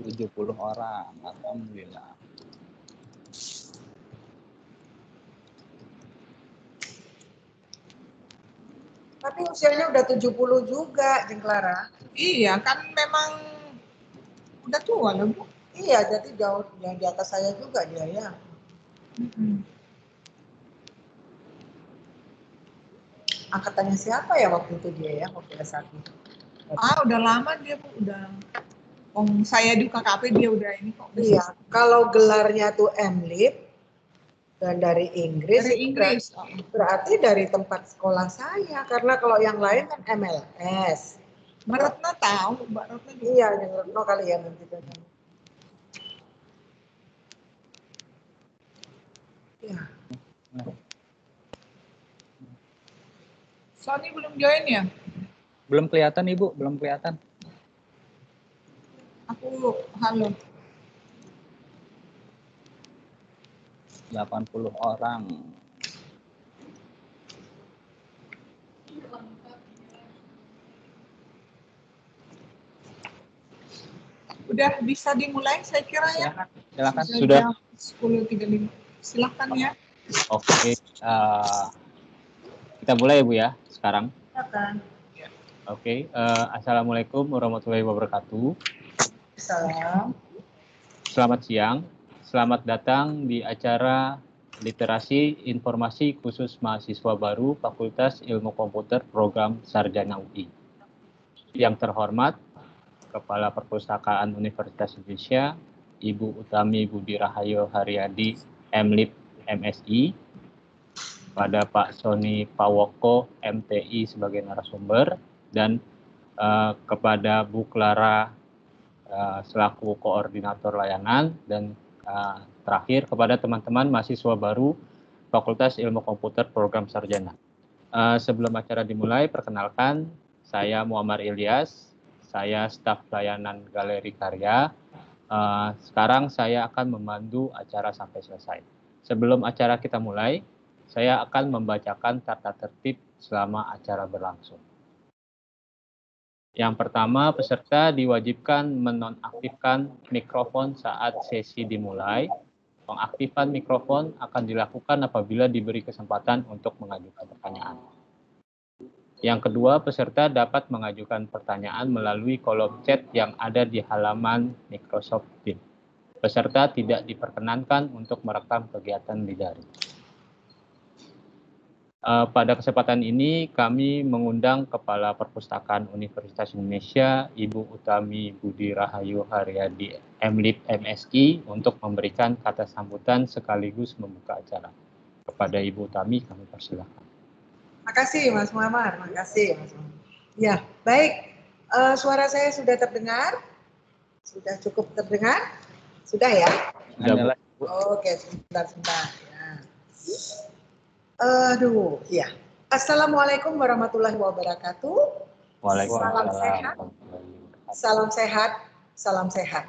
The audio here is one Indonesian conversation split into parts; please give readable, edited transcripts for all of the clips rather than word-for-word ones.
70 orang. Alhamdulillah. Tapi usianya udah 70 juga, Jeng Clara. Iya, kan memang udah tua loh, Bu. Iya, jadi jauh yang di atas saya juga dia ya. Angkatannya siapa ya waktu itu dia ya, waktu S1? Udah lama dia, Bu, udah. Saya di KKP dia udah ini kok. Iya, kalau gelarnya tuh MLib dan dari Inggris. Dari Inggris. Berarti dari tempat sekolah saya, karena kalau yang lain kan MLS. Mbak Retno tahu, Mbak Retno juga. Iya, yang Retno kali ya nanti. Ya. Sony belum join ya? Belum kelihatan Ibu, belum kelihatan. Aku halo. 80 orang. Udah bisa dimulai saya kira ya. Silakan. Sudah 10.35. Silakan ya. Oke, kita mulai ya Bu ya sekarang. Silakan. Oke, Assalamualaikum warahmatullahi wabarakatuh. Salam. Selamat siang, selamat datang di acara Literasi Informasi Khusus Mahasiswa Baru Fakultas Ilmu Komputer Program Sarjana UI. Yang terhormat, Kepala Perpustakaan Universitas Indonesia, Ibu Utami Budi Rahayu Haryadi, MLib MSI, pada Pak Sony Pawoko, MTI sebagai narasumber, dan kepada Bu Clara selaku koordinator layanan, dan terakhir kepada teman-teman mahasiswa baru Fakultas Ilmu Komputer Program Sarjana. Sebelum acara dimulai, perkenalkan, saya Muammar Ilyas, saya staf layanan Galeri Karya. Sekarang saya akan memandu acara sampai selesai. Sebelum acara kita mulai, saya akan membacakan tata tertib selama acara berlangsung. Yang pertama, peserta diwajibkan menonaktifkan mikrofon saat sesi dimulai. Pengaktifan mikrofon akan dilakukan apabila diberi kesempatan untuk mengajukan pertanyaan. Yang kedua, peserta dapat mengajukan pertanyaan melalui kolom chat yang ada di halaman Microsoft Teams. Peserta tidak diperkenankan untuk merekam kegiatan di daring. Pada kesempatan ini kami mengundang Kepala Perpustakaan Universitas Indonesia, Ibu Utami Budi Rahayu Haryadi, MLib MSI, untuk memberikan kata sambutan sekaligus membuka acara. Kepada Ibu Utami kami persilakan. Makasih Mas Muammar, makasih Mas Muammar. Ya, baik. Suara saya sudah terdengar? Sudah cukup terdengar? Sudah ya? Sudah, Bu. Oke, sebentar. Ya. Ya. Assalamualaikum warahmatullahi wabarakatuh. Waalaikumsalam. Salam sehat, salam sehat.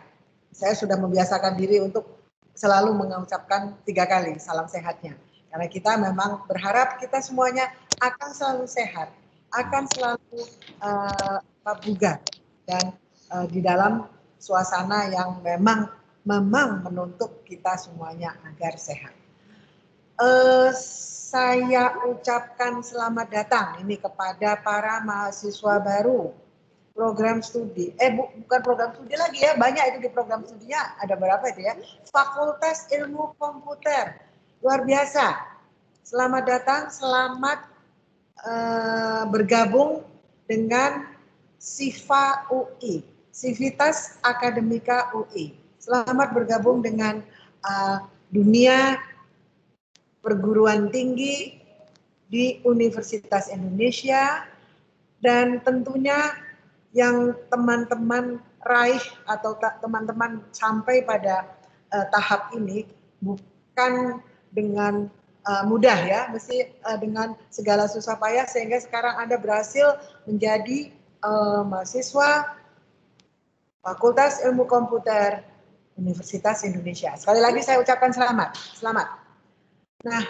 Saya sudah membiasakan diri untuk selalu mengucapkan 3 kali salam sehatnya. Karena kita memang berharap kita semuanya akan selalu sehat, akan selalu bugar, dan di dalam suasana yang memang menuntut kita semuanya agar sehat. Saya ucapkan selamat datang ini kepada para mahasiswa baru program studi. Bukan program studi lagi ya, banyak itu di program studinya, ada berapa itu ya? Fakultas Ilmu Komputer. Luar biasa. Selamat datang, selamat bergabung dengan SIFA UI, Civitas Akademika UI. Selamat bergabung dengan dunia perguruan tinggi di Universitas Indonesia, dan tentunya yang teman-teman raih atau teman-teman sampai pada tahap ini bukan dengan mudah ya, mesti dengan segala susah payah, sehingga sekarang Anda berhasil menjadi mahasiswa Fakultas Ilmu Komputer Universitas Indonesia. Sekali lagi saya ucapkan selamat. Nah,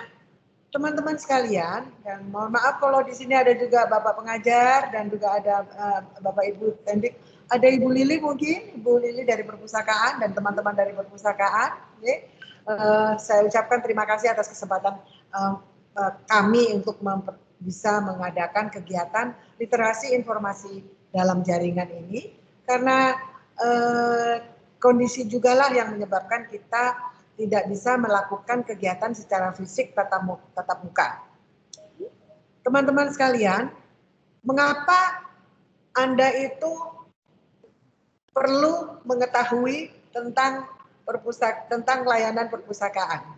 teman-teman sekalian, dan mohon maaf kalau di sini ada juga Bapak pengajar dan juga ada Bapak Ibu Tendik, ada Ibu Lili mungkin, Ibu Lili dari perpustakaan dan teman-teman dari perpustakaan. Saya ucapkan terima kasih atas kesempatan kami untuk bisa mengadakan kegiatan literasi informasi dalam jaringan ini, karena kondisi jugalah yang menyebabkan kita tidak bisa melakukan kegiatan secara fisik tatap muka. Teman-teman sekalian, mengapa Anda itu perlu mengetahui tentang layanan perpustakaan?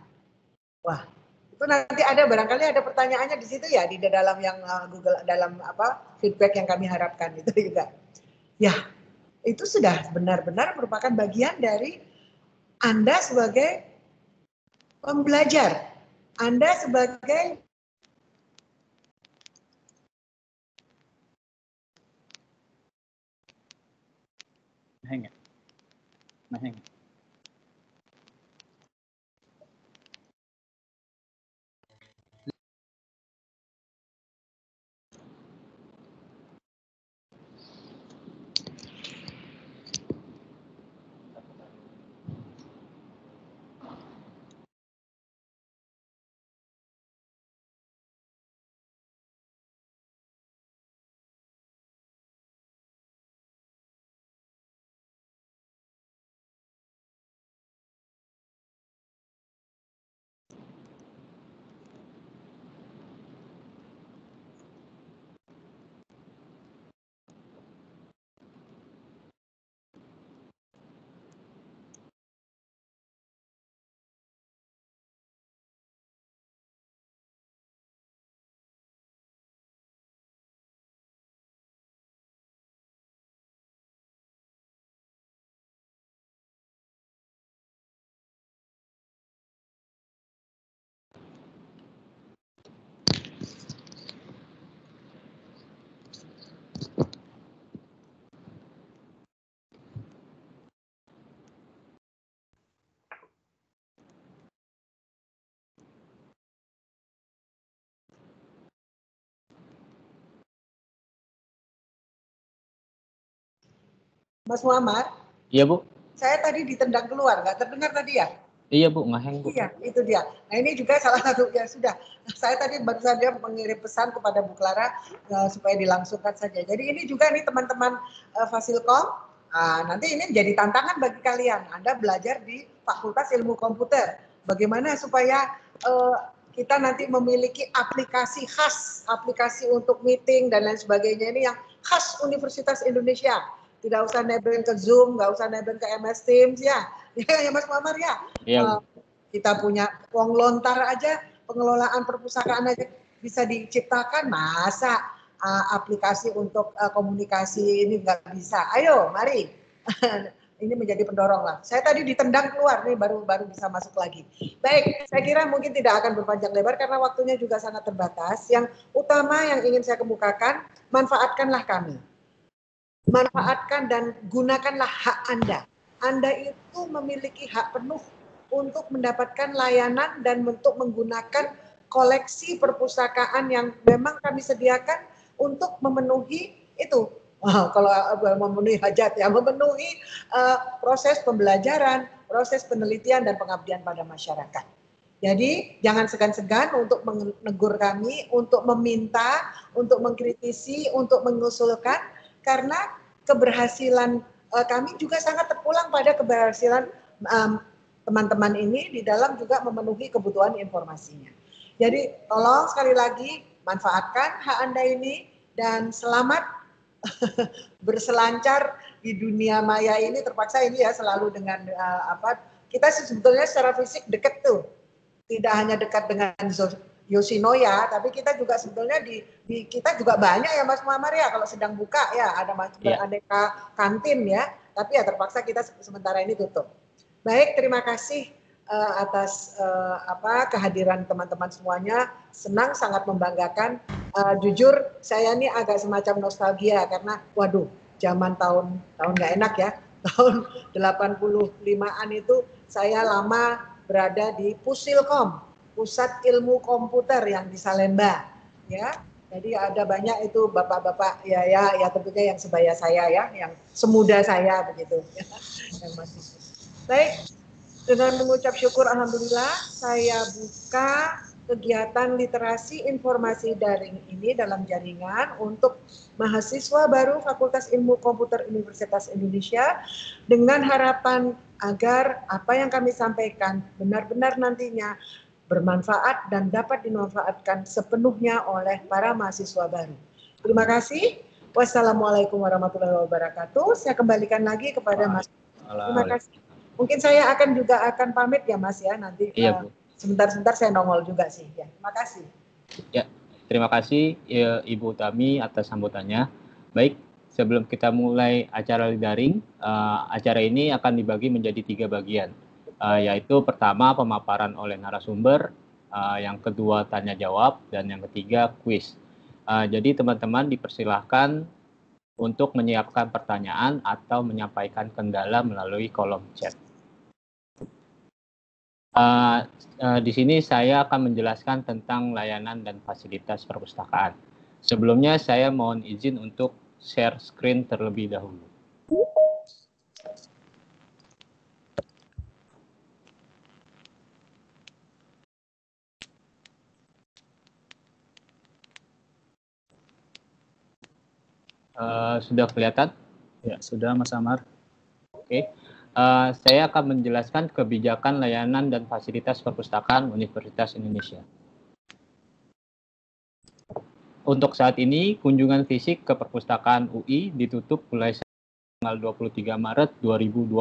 Wah, itu nanti ada barangkali ada pertanyaannya di situ ya, di dalam yang Google, dalam feedback yang kami harapkan itu juga. Ya, itu sudah benar-benar merupakan bagian dari Anda sebagai pembelajar, Anda sebagai Mas Muhammad. Iya, Bu. Saya tadi ditendang keluar, nggak terdengar tadi ya? Iya, Bu, ngeheng, Bu. Iya, itu dia. Nah, ini juga salah satu, ya sudah. Saya tadi baru saja mengirim pesan kepada Bu Clara supaya dilangsungkan saja. Jadi ini juga nih teman-teman Fasilkom, nanti ini menjadi tantangan bagi kalian. Anda belajar di Fakultas Ilmu Komputer. Bagaimana supaya kita nanti memiliki aplikasi khas, aplikasi untuk meeting dan lain sebagainya ini yang khas Universitas Indonesia. Tidak usah nebeng ke Zoom, nggak usah nebeng ke MS Teams ya. Ya Mas Muhammad ya. Iya. Kita punya uang lontar aja, pengelolaan perpustakaan aja bisa diciptakan, masa aplikasi untuk komunikasi ini nggak bisa. Ayo, mari. Ini menjadi pendorong lah. Saya tadi ditendang keluar nih, baru bisa masuk lagi. Baik, saya kira mungkin tidak akan berpanjang lebar karena waktunya juga sangat terbatas. Yang utama yang ingin saya kemukakan, manfaatkanlah kami. Manfaatkan dan gunakanlah hak Anda. Anda itu memiliki hak penuh untuk mendapatkan layanan dan untuk menggunakan koleksi perpustakaan yang memang kami sediakan untuk memenuhi itu. Kalau memenuhi hajat ya, memenuhi proses pembelajaran, proses penelitian dan pengabdian pada masyarakat. Jadi jangan segan-segan untuk menegur kami, untuk meminta, untuk mengkritisi, untuk mengusulkan, karena keberhasilan kami juga sangat terpulang pada keberhasilan teman-teman ini di dalam juga memenuhi kebutuhan informasinya. Jadi tolong sekali lagi manfaatkan hak Anda ini dan selamat berselancar di dunia maya ini. Terpaksa ini ya selalu dengan kita sebetulnya secara fisik dekat tuh, tidak hanya dekat dengan Yoshinoya, tapi kita juga sebetulnya di kita juga banyak ya Mas Muhammad ya, kalau sedang buka ya ada beraneka kantin ya, tapi ya terpaksa kita sementara ini tutup. Baik, terima kasih atas kehadiran teman-teman semuanya, senang, sangat membanggakan. Jujur saya ini agak semacam nostalgia karena waduh, zaman tahun nggak enak ya, tahun 85-an itu saya lama berada di Pusilkom, Pusat Ilmu Komputer yang di Salemba, ya. Jadi ada banyak itu bapak-bapak ya tentunya yang sebaya saya ya, yang semuda saya begitu yang masih. Baik, dengan mengucap syukur alhamdulillah saya buka kegiatan literasi informasi daring ini dalam jaringan untuk mahasiswa baru Fakultas Ilmu Komputer Universitas Indonesia dengan harapan agar apa yang kami sampaikan benar-benar nantinya bermanfaat dan dapat dimanfaatkan sepenuhnya oleh para mahasiswa baru. Terima kasih. Wassalamualaikum warahmatullahi wabarakatuh. Saya kembalikan lagi kepada Mas. Terima kasih. Mungkin saya akan pamit ya Mas ya nanti. Iya, Bu. Sebentar-sebentar saya nongol juga sih. Ya, terima kasih. Ya, terima kasih Ibu Utami atas sambutannya. Baik, sebelum kita mulai acara daring, acara ini akan dibagi menjadi 3 bagian. Yaitu pertama pemaparan oleh narasumber, yang kedua tanya jawab, dan yang ketiga kuis. Jadi teman-teman dipersilahkan untuk menyiapkan pertanyaan atau menyampaikan kendala melalui kolom chat. Di sini saya akan menjelaskan tentang layanan dan fasilitas perpustakaan. Sebelumnya saya mohon izin untuk share screen terlebih dahulu. Sudah kelihatan? Ya, sudah Mas Amar. Oke. Saya akan menjelaskan kebijakan layanan dan fasilitas perpustakaan Universitas Indonesia. Untuk saat ini, kunjungan fisik ke perpustakaan UI ditutup mulai tanggal 23 Maret 2020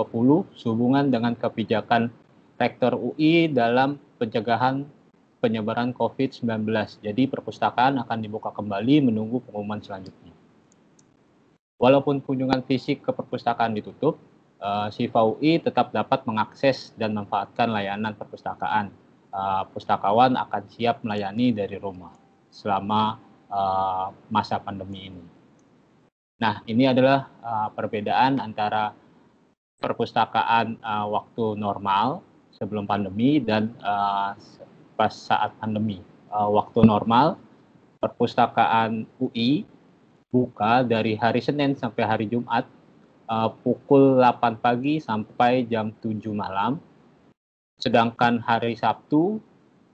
sehubungan dengan kebijakan Rektor UI dalam pencegahan penyebaran COVID-19. Jadi perpustakaan akan dibuka kembali menunggu pengumuman selanjutnya. Walaupun kunjungan fisik ke perpustakaan ditutup, Siswa UI tetap dapat mengakses dan memanfaatkan layanan perpustakaan. Pustakawan akan siap melayani dari rumah selama masa pandemi ini. Nah, ini adalah perbedaan antara perpustakaan waktu normal sebelum pandemi dan pas saat pandemi. Waktu normal, perpustakaan UI buka dari hari Senin sampai hari Jumat pukul 8 pagi sampai jam 7 malam. Sedangkan hari Sabtu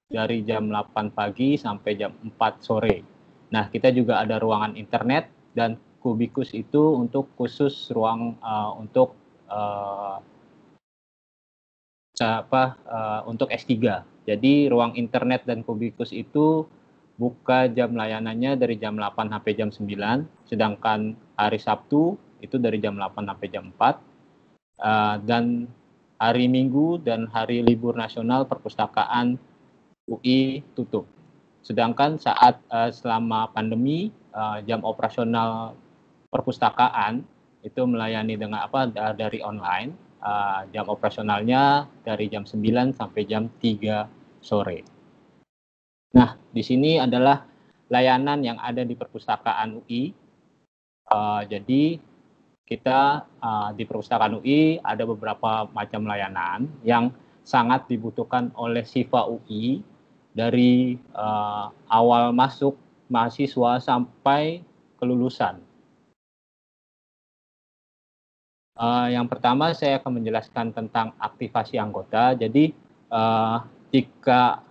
dari jam 8 pagi sampai jam 4 sore. Nah, kita juga ada ruangan internet dan kubikus itu untuk khusus ruang untuk S3. Jadi ruang internet dan kubikus itu buka jam layanannya dari jam 8 sampai jam 9, sedangkan hari Sabtu itu dari jam 8 sampai jam 4, dan hari Minggu dan hari libur nasional perpustakaan UI tutup. Sedangkan saat selama pandemi, jam operasional perpustakaan itu melayani dengan dari online, jam operasionalnya dari jam 9 sampai jam 3 sore. Nah, di sini adalah layanan yang ada di perpustakaan UI. Jadi kita di perpustakaan UI ada beberapa macam layanan yang sangat dibutuhkan oleh siswa UI dari awal masuk mahasiswa sampai kelulusan. Yang pertama saya akan menjelaskan tentang aktivasi anggota. Jadi jika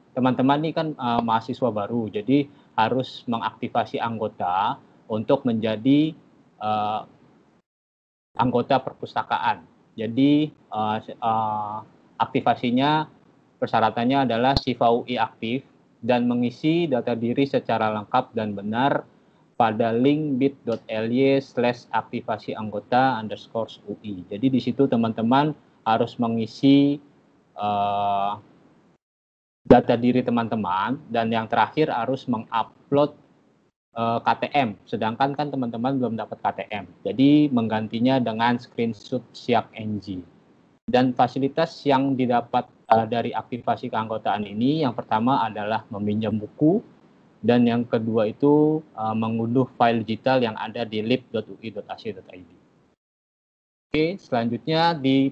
teman-teman ini kan mahasiswa baru, jadi harus mengaktifasi anggota untuk menjadi anggota perpustakaan. Jadi aktivasinya persyaratannya adalah siswa UI aktif dan mengisi data diri secara lengkap dan benar pada link bit.ly/aktivasi_anggota_UI. Jadi di situ teman-teman harus mengisi data diri teman-teman, dan yang terakhir harus mengupload KTM, sedangkan kan teman-teman belum dapat KTM. Jadi menggantinya dengan screenshot siak NG. Dan fasilitas yang didapat dari aktivasi keanggotaan ini, yang pertama adalah meminjam buku, dan yang kedua itu mengunduh file digital yang ada di lib.ui.ac.id. Oke, selanjutnya di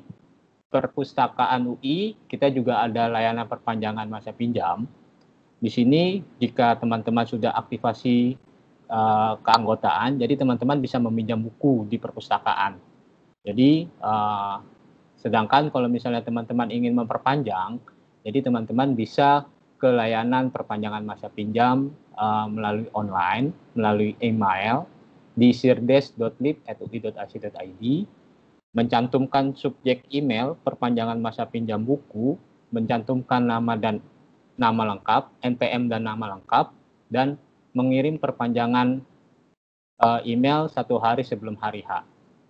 perpustakaan UI kita juga ada layanan perpanjangan masa pinjam. Di sini jika teman-teman sudah aktivasi keanggotaan, jadi teman-teman bisa meminjam buku di perpustakaan. Jadi sedangkan kalau misalnya teman-teman ingin memperpanjang, jadi teman-teman bisa ke layanan perpanjangan masa pinjam melalui online, melalui email di sirdes.lib@ui.ac.id, mencantumkan subjek email perpanjangan masa pinjam buku, mencantumkan nama dan nama lengkap, NPM dan nama lengkap, dan mengirim perpanjangan email 1 hari sebelum hari H.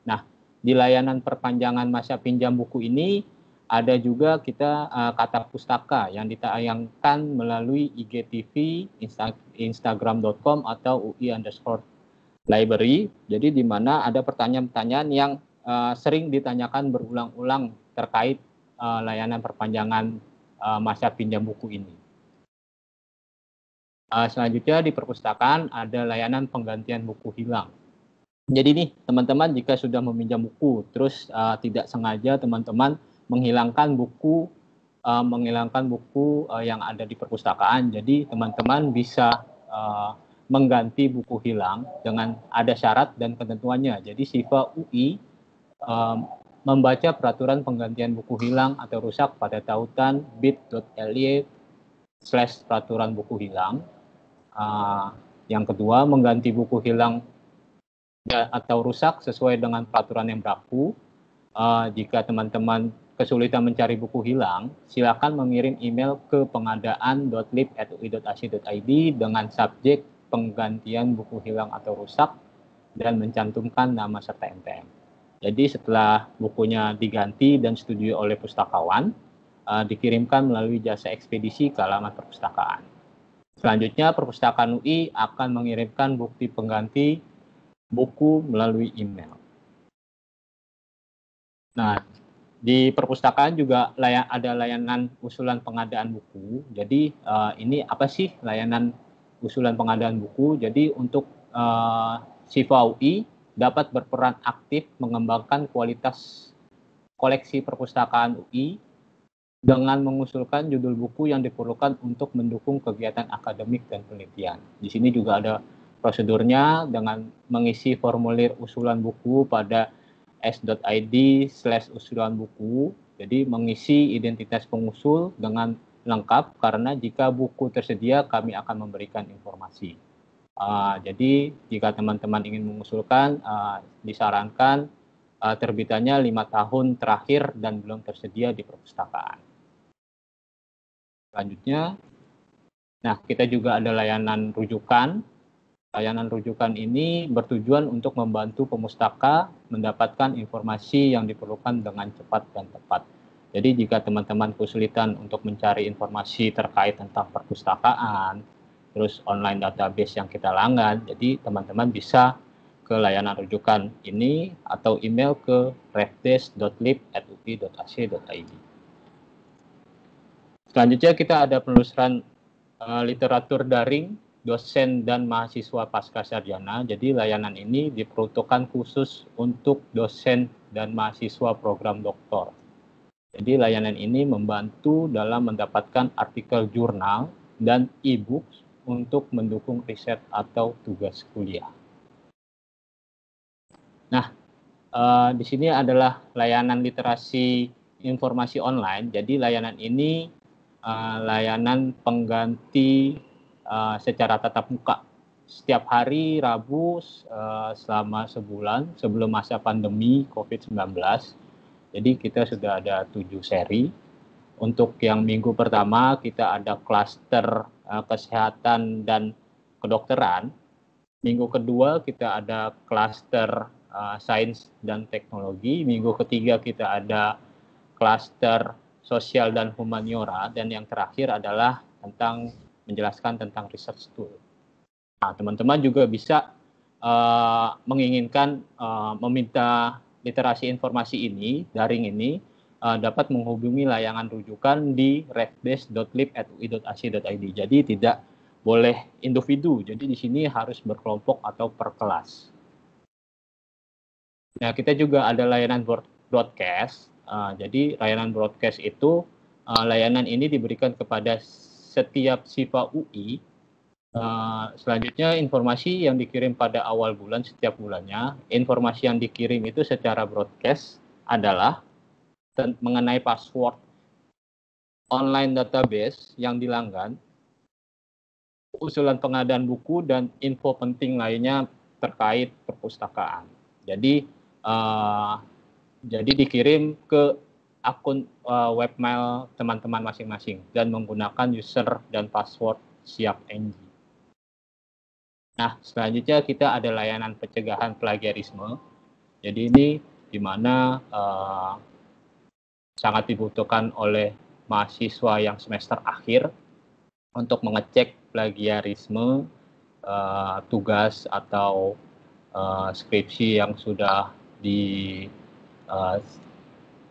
Nah, di layanan perpanjangan masa pinjam buku ini ada juga kita kata pustaka yang ditayangkan melalui IGTV, Instagram.com atau UI_library. Jadi di mana ada pertanyaan-pertanyaan yang sering ditanyakan berulang-ulang terkait layanan perpanjangan masa pinjam buku ini. Selanjutnya di perpustakaan ada layanan penggantian buku hilang. Jadi nih teman-teman jika sudah meminjam buku, terus tidak sengaja teman-teman menghilangkan buku yang ada di perpustakaan, jadi teman-teman bisa mengganti buku hilang dengan ada syarat dan ketentuannya. Jadi SIFA UI membaca peraturan penggantian buku hilang atau rusak pada tautan bit.ly/peraturan buku hilang. Yang kedua, mengganti buku hilang atau rusak sesuai dengan peraturan yang berlaku. Jika teman-teman kesulitan mencari buku hilang, silakan mengirim email ke pengadaan.lib@ui.ac.id dengan subjek penggantian buku hilang atau rusak dan mencantumkan nama serta NPM. Jadi setelah bukunya diganti dan disetujui oleh pustakawan, dikirimkan melalui jasa ekspedisi ke alamat perpustakaan. Selanjutnya, perpustakaan UI akan mengirimkan bukti pengganti buku melalui email. Nah, di perpustakaan juga ada layanan usulan pengadaan buku. Jadi ini apa sih layanan usulan pengadaan buku? Jadi untuk SIFA UI dapat berperan aktif mengembangkan kualitas koleksi perpustakaan UI dengan mengusulkan judul buku yang diperlukan untuk mendukung kegiatan akademik dan penelitian. Di sini juga ada prosedurnya dengan mengisi formulir usulan buku pada s.id/usulan buku. Jadi mengisi identitas pengusul dengan lengkap karena jika buku tersedia kami akan memberikan informasi. Jadi jika teman-teman ingin mengusulkan, disarankan terbitannya 5 tahun terakhir dan belum tersedia di perpustakaan. Selanjutnya, nah kita juga ada layanan rujukan. Layanan rujukan ini bertujuan untuk membantu pemustaka mendapatkan informasi yang diperlukan dengan cepat dan tepat. Jadi jika teman-teman kesulitan untuk mencari informasi terkait tentang perpustakaan, terus online database yang kita langgan, jadi teman-teman bisa ke layanan rujukan ini atau email ke refdesk.lib@ui.ac.id. Selanjutnya kita ada penelusuran literatur daring dosen dan mahasiswa pasca sarjana. Jadi layanan ini diperuntukkan khusus untuk dosen dan mahasiswa program doktor. Jadi layanan ini membantu dalam mendapatkan artikel jurnal dan e-book untuk mendukung riset atau tugas kuliah. Nah, di sini adalah layanan literasi informasi online. Jadi layanan ini layanan pengganti secara tatap muka setiap hari Rabu selama sebulan sebelum masa pandemi COVID-19. Jadi kita sudah ada 7 seri. Untuk yang minggu pertama kita ada klaster kesehatan dan kedokteran. Minggu kedua kita ada klaster sains dan teknologi. Minggu ketiga kita ada klaster sosial dan humaniora, dan yang terakhir adalah tentang menjelaskan tentang research tool. Nah, teman-teman juga bisa menginginkan meminta literasi informasi ini, daring ini, dapat menghubungi layanan rujukan di refdesk.lib@ui.ac.id. Jadi tidak boleh individu, jadi di sini harus berkelompok atau per kelas. Nah, kita juga ada layanan broadcast. Jadi layanan broadcast itu layanan ini diberikan kepada setiap SIPA UI. Selanjutnya informasi yang dikirim pada awal bulan setiap bulannya, informasi yang dikirim itu secara broadcast adalah mengenai password online database yang dilanggan, usulan pengadaan buku, dan info penting lainnya terkait perpustakaan. Jadi dikirim ke akun webmail teman-teman masing-masing dan menggunakan user dan password siap NG. Nah, selanjutnya kita ada layanan pencegahan plagiarisme. Jadi ini di mana sangat dibutuhkan oleh mahasiswa yang semester akhir untuk mengecek plagiarisme tugas atau skripsi yang sudah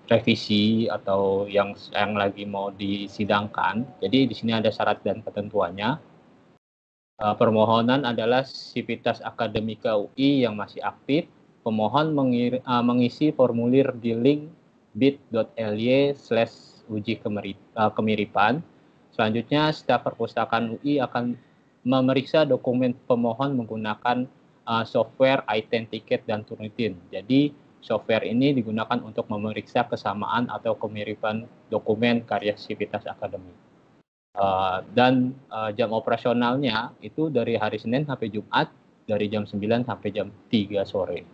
direvisi atau yang lagi mau disidangkan. Jadi di sini ada syarat dan ketentuannya. Permohonan adalah Sivitas Akademika UI yang masih aktif. Pemohon mengisi formulir di link bit.ly/uji kemiripan. Selanjutnya, staf perpustakaan UI akan memeriksa dokumen pemohon menggunakan software iTankTicket dan Turnitin. Jadi, software ini digunakan untuk memeriksa kesamaan atau kemiripan dokumen karya Sivitas Akademik. Dan jam operasionalnya itu dari hari Senin sampai Jumat dari jam 9 sampai jam 3 sore.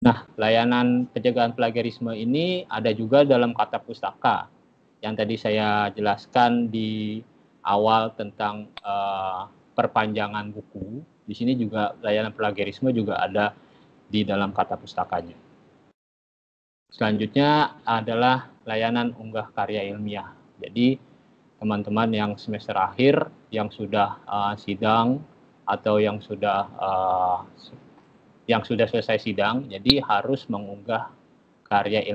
Nah, layanan pencegahan plagiarisme ini ada juga dalam Kata Pustaka yang tadi saya jelaskan di awal tentang perpanjangan buku. Di sini juga layanan plagiarisme juga ada di dalam Kata Pustakanya. Selanjutnya adalah layanan unggah karya ilmiah. Jadi teman-teman yang semester akhir yang sudah sidang atau yang sudah selesai sidang, jadi harus mengunggah karya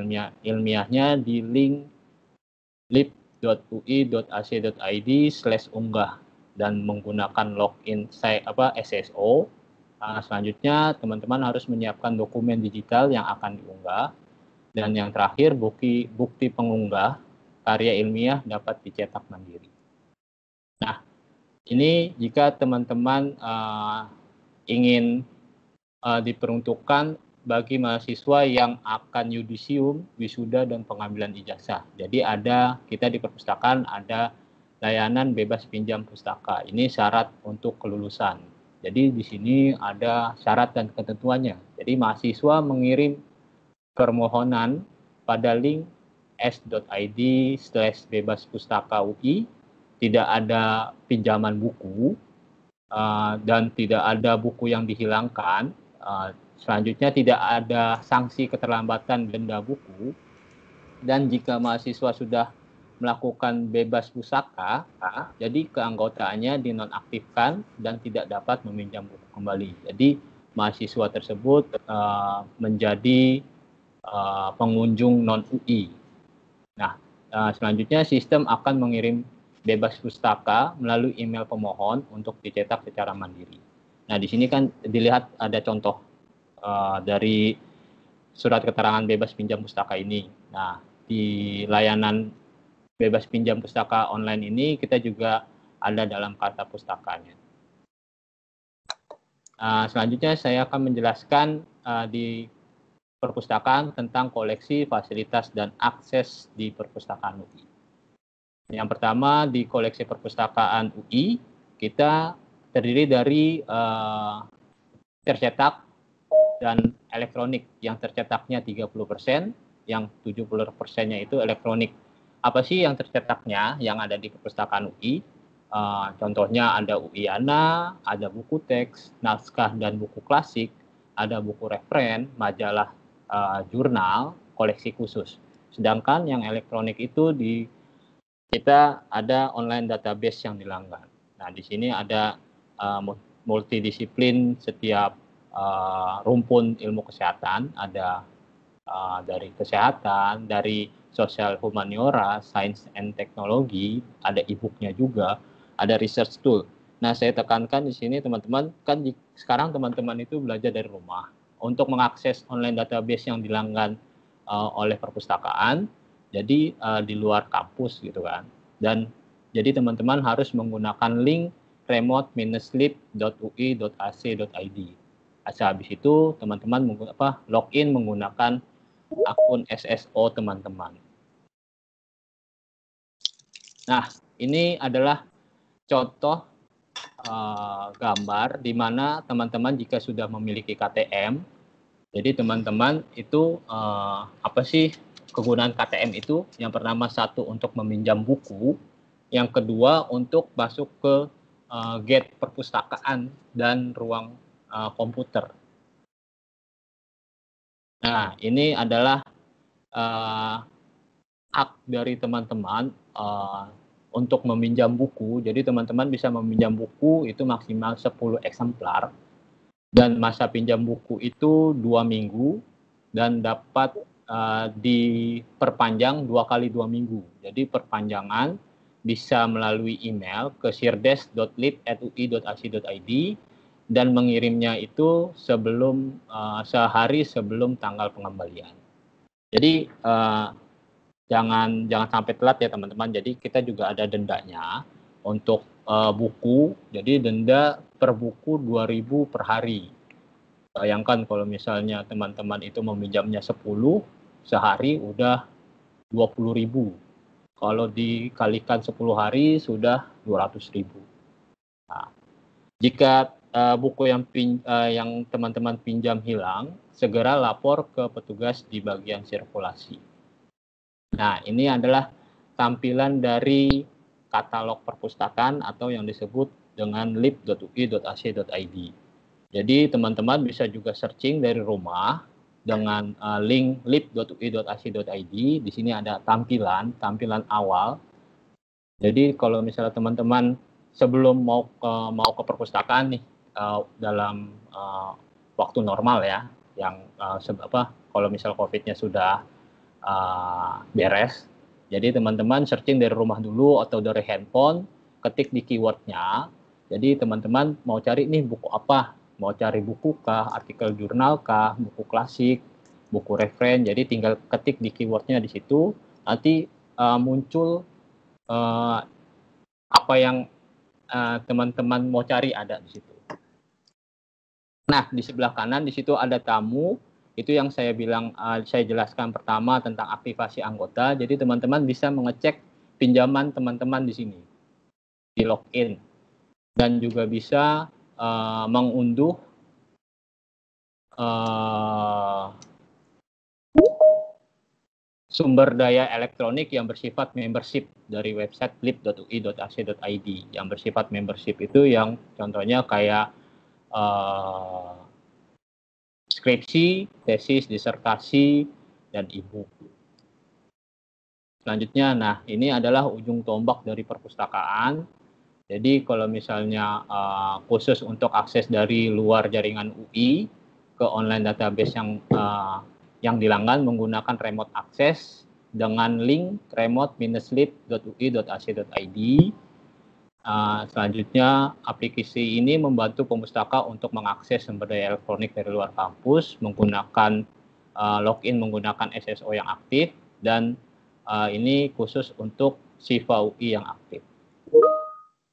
ilmiahnya di link lib.ui.ac.id/unggah dan menggunakan login SSO. Selanjutnya teman-teman harus menyiapkan dokumen digital yang akan diunggah, dan yang terakhir bukti pengunggah karya ilmiah dapat dicetak mandiri. Nah, ini jika teman-teman ingin diperuntukkan bagi mahasiswa yang akan yudisium, wisuda, dan pengambilan ijazah. Jadi kita di perpustakaan ada layanan bebas pinjam pustaka. Ini syarat untuk kelulusan. Jadi di sini ada syarat dan ketentuannya. Jadi mahasiswa mengirim permohonan pada link s.id/bebaspustaka.ui, tidak ada pinjaman buku dan tidak ada buku yang dihilangkan. Selanjutnya tidak ada sanksi keterlambatan denda buku, dan jika mahasiswa sudah melakukan bebas pustaka, jadi keanggotaannya dinonaktifkan dan tidak dapat meminjam buku kembali. Jadi mahasiswa tersebut menjadi pengunjung non-UI. Nah, selanjutnya sistem akan mengirim bebas pustaka melalui email pemohon untuk dicetak secara mandiri. Nah, di sini kan dilihat ada contoh dari surat keterangan bebas pinjam pustaka ini. Nah, di layanan bebas pinjam pustaka online ini kita juga ada dalam Kata Pustakanya. Selanjutnya saya akan menjelaskan di perpustakaan tentang koleksi, fasilitas, dan akses di perpustakaan UI. Yang pertama, di koleksi perpustakaan UI, kita terdiri dari tercetak dan elektronik. Yang tercetaknya 30%, yang 70%-nya itu elektronik. Apa sih yang tercetaknya yang ada di perpustakaan UI? Contohnya ada UIANA, ada buku teks, naskah dan buku klasik, ada buku referen, majalah, jurnal, koleksi khusus. Sedangkan yang elektronik itu kita ada online database yang dilanggan. Nah, di sini ada multidisiplin setiap rumpun ilmu kesehatan, ada dari kesehatan, dari sosial humaniora, sains and teknologi, ada e-booknya juga, ada research tool. Nah, saya tekankan di sini teman-teman, kan sekarang teman-teman itu belajar dari rumah. Untuk mengakses online database yang dilanggan oleh perpustakaan, jadi di luar kampus gitu kan. Dan Jadi teman-teman harus menggunakan link remote-lib.ui.ac.id. Habis itu teman-teman login menggunakan akun SSO teman-teman. Nah, ini adalah contoh gambar di mana teman-teman jika sudah memiliki KTM, jadi teman-teman itu apa sih kegunaan KTM itu? Yang pertama satu untuk meminjam buku, yang kedua untuk masuk ke gate perpustakaan dan ruang komputer. Nah, ini adalah hak dari teman-teman untuk meminjam buku. Jadi teman-teman bisa meminjam buku itu maksimal 10 eksemplar. Dan masa pinjam buku itu 2 minggu dan dapat diperpanjang 2 kali 2 minggu. Jadi perpanjangan bisa melalui email ke sirdes.lib@ui.ac.id dan mengirimnya itu sehari sebelum tanggal pengembalian. Jadi jangan sampai telat ya teman-teman. Jadi kita juga ada dendanya untuk buku. Jadi denda per buku 2.000 per hari. Bayangkan kalau misalnya teman-teman itu meminjamnya 10 sehari udah 20.000. Kalau dikalikan 10 hari sudah 200.000. Nah, jika buku yang teman-teman pinjam hilang, segera lapor ke petugas di bagian sirkulasi. Nah, ini adalah tampilan dari katalog perpustakaan atau yang disebut dengan lib.ui.ac.id. Jadi teman-teman bisa juga searching dari rumah dengan link lib.ui.ac.id. Di sini ada tampilan awal. Jadi kalau misalnya teman-teman sebelum mau ke perpustakaan nih dalam waktu normal ya, yang kalau misal COVID-nya sudah beres. Jadi teman-teman searching dari rumah dulu atau dari handphone, ketik di keywordnya. Jadi teman-teman mau cari nih buku apa? Mau cari buku kah, artikel jurnal kah, buku klasik, buku referen. Jadi tinggal ketik di keywordnya di situ. Nanti muncul apa yang teman-teman mau cari ada di situ. Nah, di sebelah kanan di situ ada tamu. Itu yang saya jelaskan pertama tentang aktivasi anggota. Jadi teman-teman bisa mengecek pinjaman teman-teman di sini, di login, dan juga bisa mengunduh sumber daya elektronik yang bersifat membership dari website lib.ui.ac.id. Yang bersifat membership itu yang contohnya kayak skripsi, tesis, disertasi, dan e-book. Selanjutnya, nah ini adalah ujung tombak dari perpustakaan. Jadi kalau misalnya khusus untuk akses dari luar jaringan UI ke online database yang dilanggan menggunakan remote access dengan link remote-lib.ui.ac.id. Selanjutnya, aplikasi ini membantu pemustaka untuk mengakses sumber daya elektronik dari luar kampus menggunakan login menggunakan SSO yang aktif, dan ini khusus untuk Siva UI yang aktif.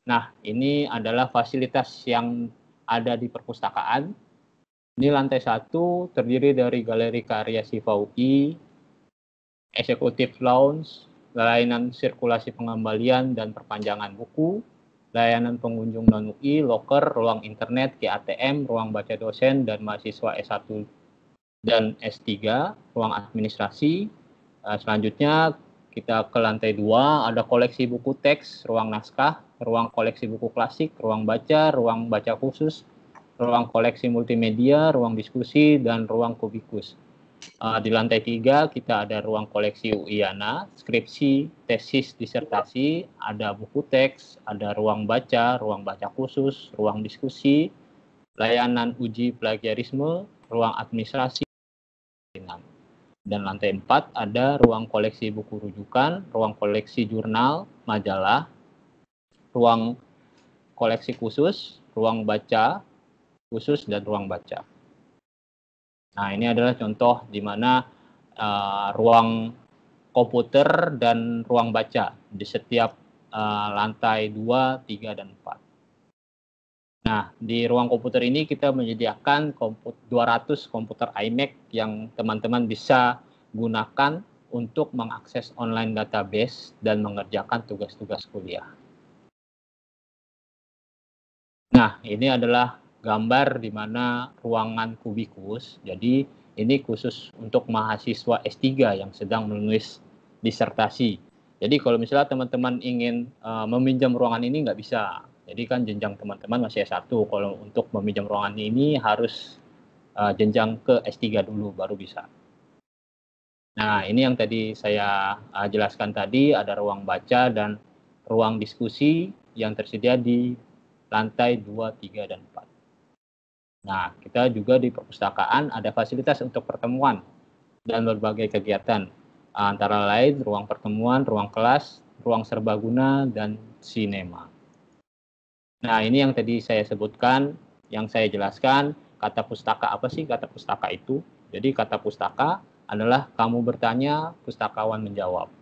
Nah, ini adalah fasilitas yang ada di perpustakaan. Ini lantai 1 terdiri dari galeri karya Siva UI, Executive Lounge, layanan sirkulasi pengembalian dan perpanjangan buku, layanan pengunjung non-UI, loker, ruang internet, KATM, ruang baca dosen dan mahasiswa S1 dan S3, ruang administrasi. Selanjutnya kita ke lantai 2, ada koleksi buku teks, ruang naskah, ruang koleksi buku klasik, ruang baca khusus, ruang koleksi multimedia, ruang diskusi, dan ruang kubikus. Di lantai 3 kita ada ruang koleksi UIANA, skripsi, tesis, disertasi, ada buku teks, ada ruang baca khusus, ruang diskusi, layanan uji plagiarisme, ruang administrasi. Dan lantai 4 ada ruang koleksi buku rujukan, ruang koleksi jurnal, majalah, ruang koleksi khusus, ruang baca khusus, dan ruang baca. Nah, ini adalah contoh di mana ruang komputer dan ruang baca. Di setiap lantai 2, 3, dan 4. Nah, di ruang komputer ini kita menyediakan 200 komputer iMac yang teman-teman bisa gunakan untuk mengakses online database dan mengerjakan tugas-tugas kuliah. Nah, ini adalah gambar di mana ruangan kubikus. Jadi, ini khusus untuk mahasiswa S3 yang sedang menulis disertasi. Jadi, kalau misalnya teman-teman ingin meminjam ruangan ini, nggak bisa. Jadi kan jenjang teman-teman masih S1. Kalau untuk meminjam ruangan ini harus jenjang ke S3 dulu, baru bisa. Nah, ini yang tadi saya jelaskan tadi, ada ruang baca dan ruang diskusi yang tersedia di lantai 2, 3, dan 4. Nah, kita juga di perpustakaan ada fasilitas untuk pertemuan dan berbagai kegiatan, antara lain ruang pertemuan, ruang kelas, ruang serbaguna, dan sinema. Nah, ini yang tadi saya sebutkan, yang saya jelaskan, kata pustaka apa sih kata pustaka itu? Jadi kata pustaka adalah kamu bertanya, pustakawan menjawab.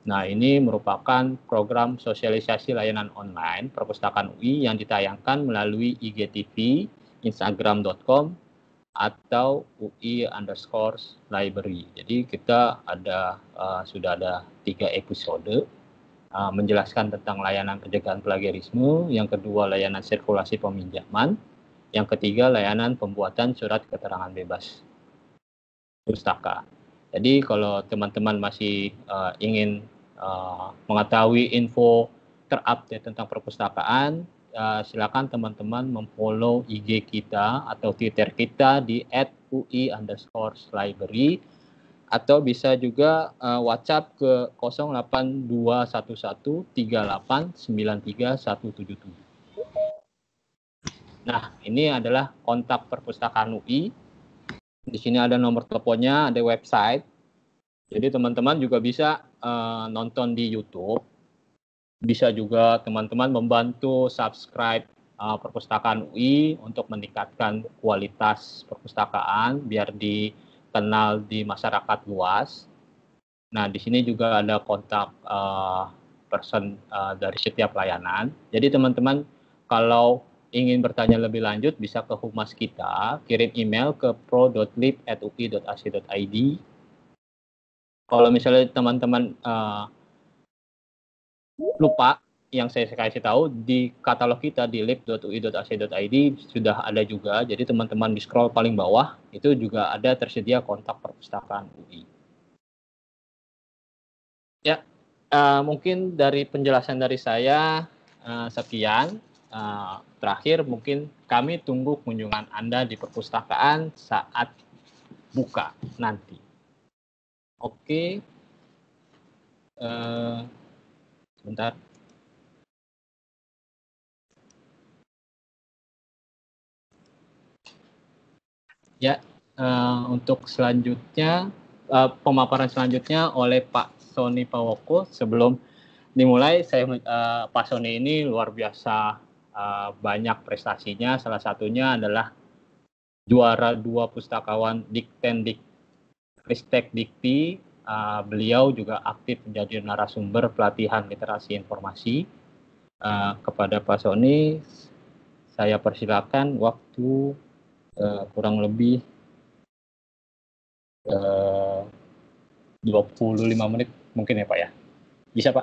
Nah, ini merupakan program sosialisasi layanan online Perpustakaan UI yang ditayangkan melalui IGTV, Instagram.com, atau UI_library. Jadi kita sudah ada 3 episode menjelaskan tentang layanan pencegahan plagiarisme, yang kedua layanan sirkulasi peminjaman, yang ketiga layanan pembuatan surat keterangan bebas pustaka. Jadi kalau teman-teman masih ingin mengetahui info terupdate tentang perpustakaan, silakan teman-teman memfollow IG kita atau Twitter kita di @ui_library, atau bisa juga WhatsApp ke 0821138931777. Nah, ini adalah kontak perpustakaan UI. Di sini ada nomor teleponnya, ada website. Jadi teman-teman juga bisa nonton di YouTube. Bisa juga teman-teman membantu subscribe perpustakaan UI untuk meningkatkan kualitas perpustakaan biar dikenal di masyarakat luas. Nah, di sini juga ada kontak person dari setiap layanan. Jadi teman-teman kalau ingin bertanya lebih lanjut bisa ke humas kita, kirim email ke pro.lib@ui.ac.id. Kalau misalnya teman-teman lupa, yang saya kasih tahu di katalog kita di lib.ui.ac.id sudah ada juga. Jadi teman-teman di scroll paling bawah itu juga ada tersedia kontak perpustakaan UI. Ya, mungkin dari penjelasan dari saya sekian. Terakhir mungkin kami tunggu kunjungan Anda di perpustakaan saat buka nanti. Oke. Sebentar. Ya, untuk selanjutnya, pemaparan selanjutnya oleh Pak Sony Pawoko. Sebelum dimulai, Pak Sony ini luar biasa banyak prestasinya. Salah satunya adalah juara 2 pustakawan Dikten Ristek Dikti. Beliau juga aktif menjadi narasumber pelatihan literasi informasi. Kepada Pak Sony, saya persilakan waktu kurang lebih 25 menit mungkin ya Pak ya. Bisa Pak?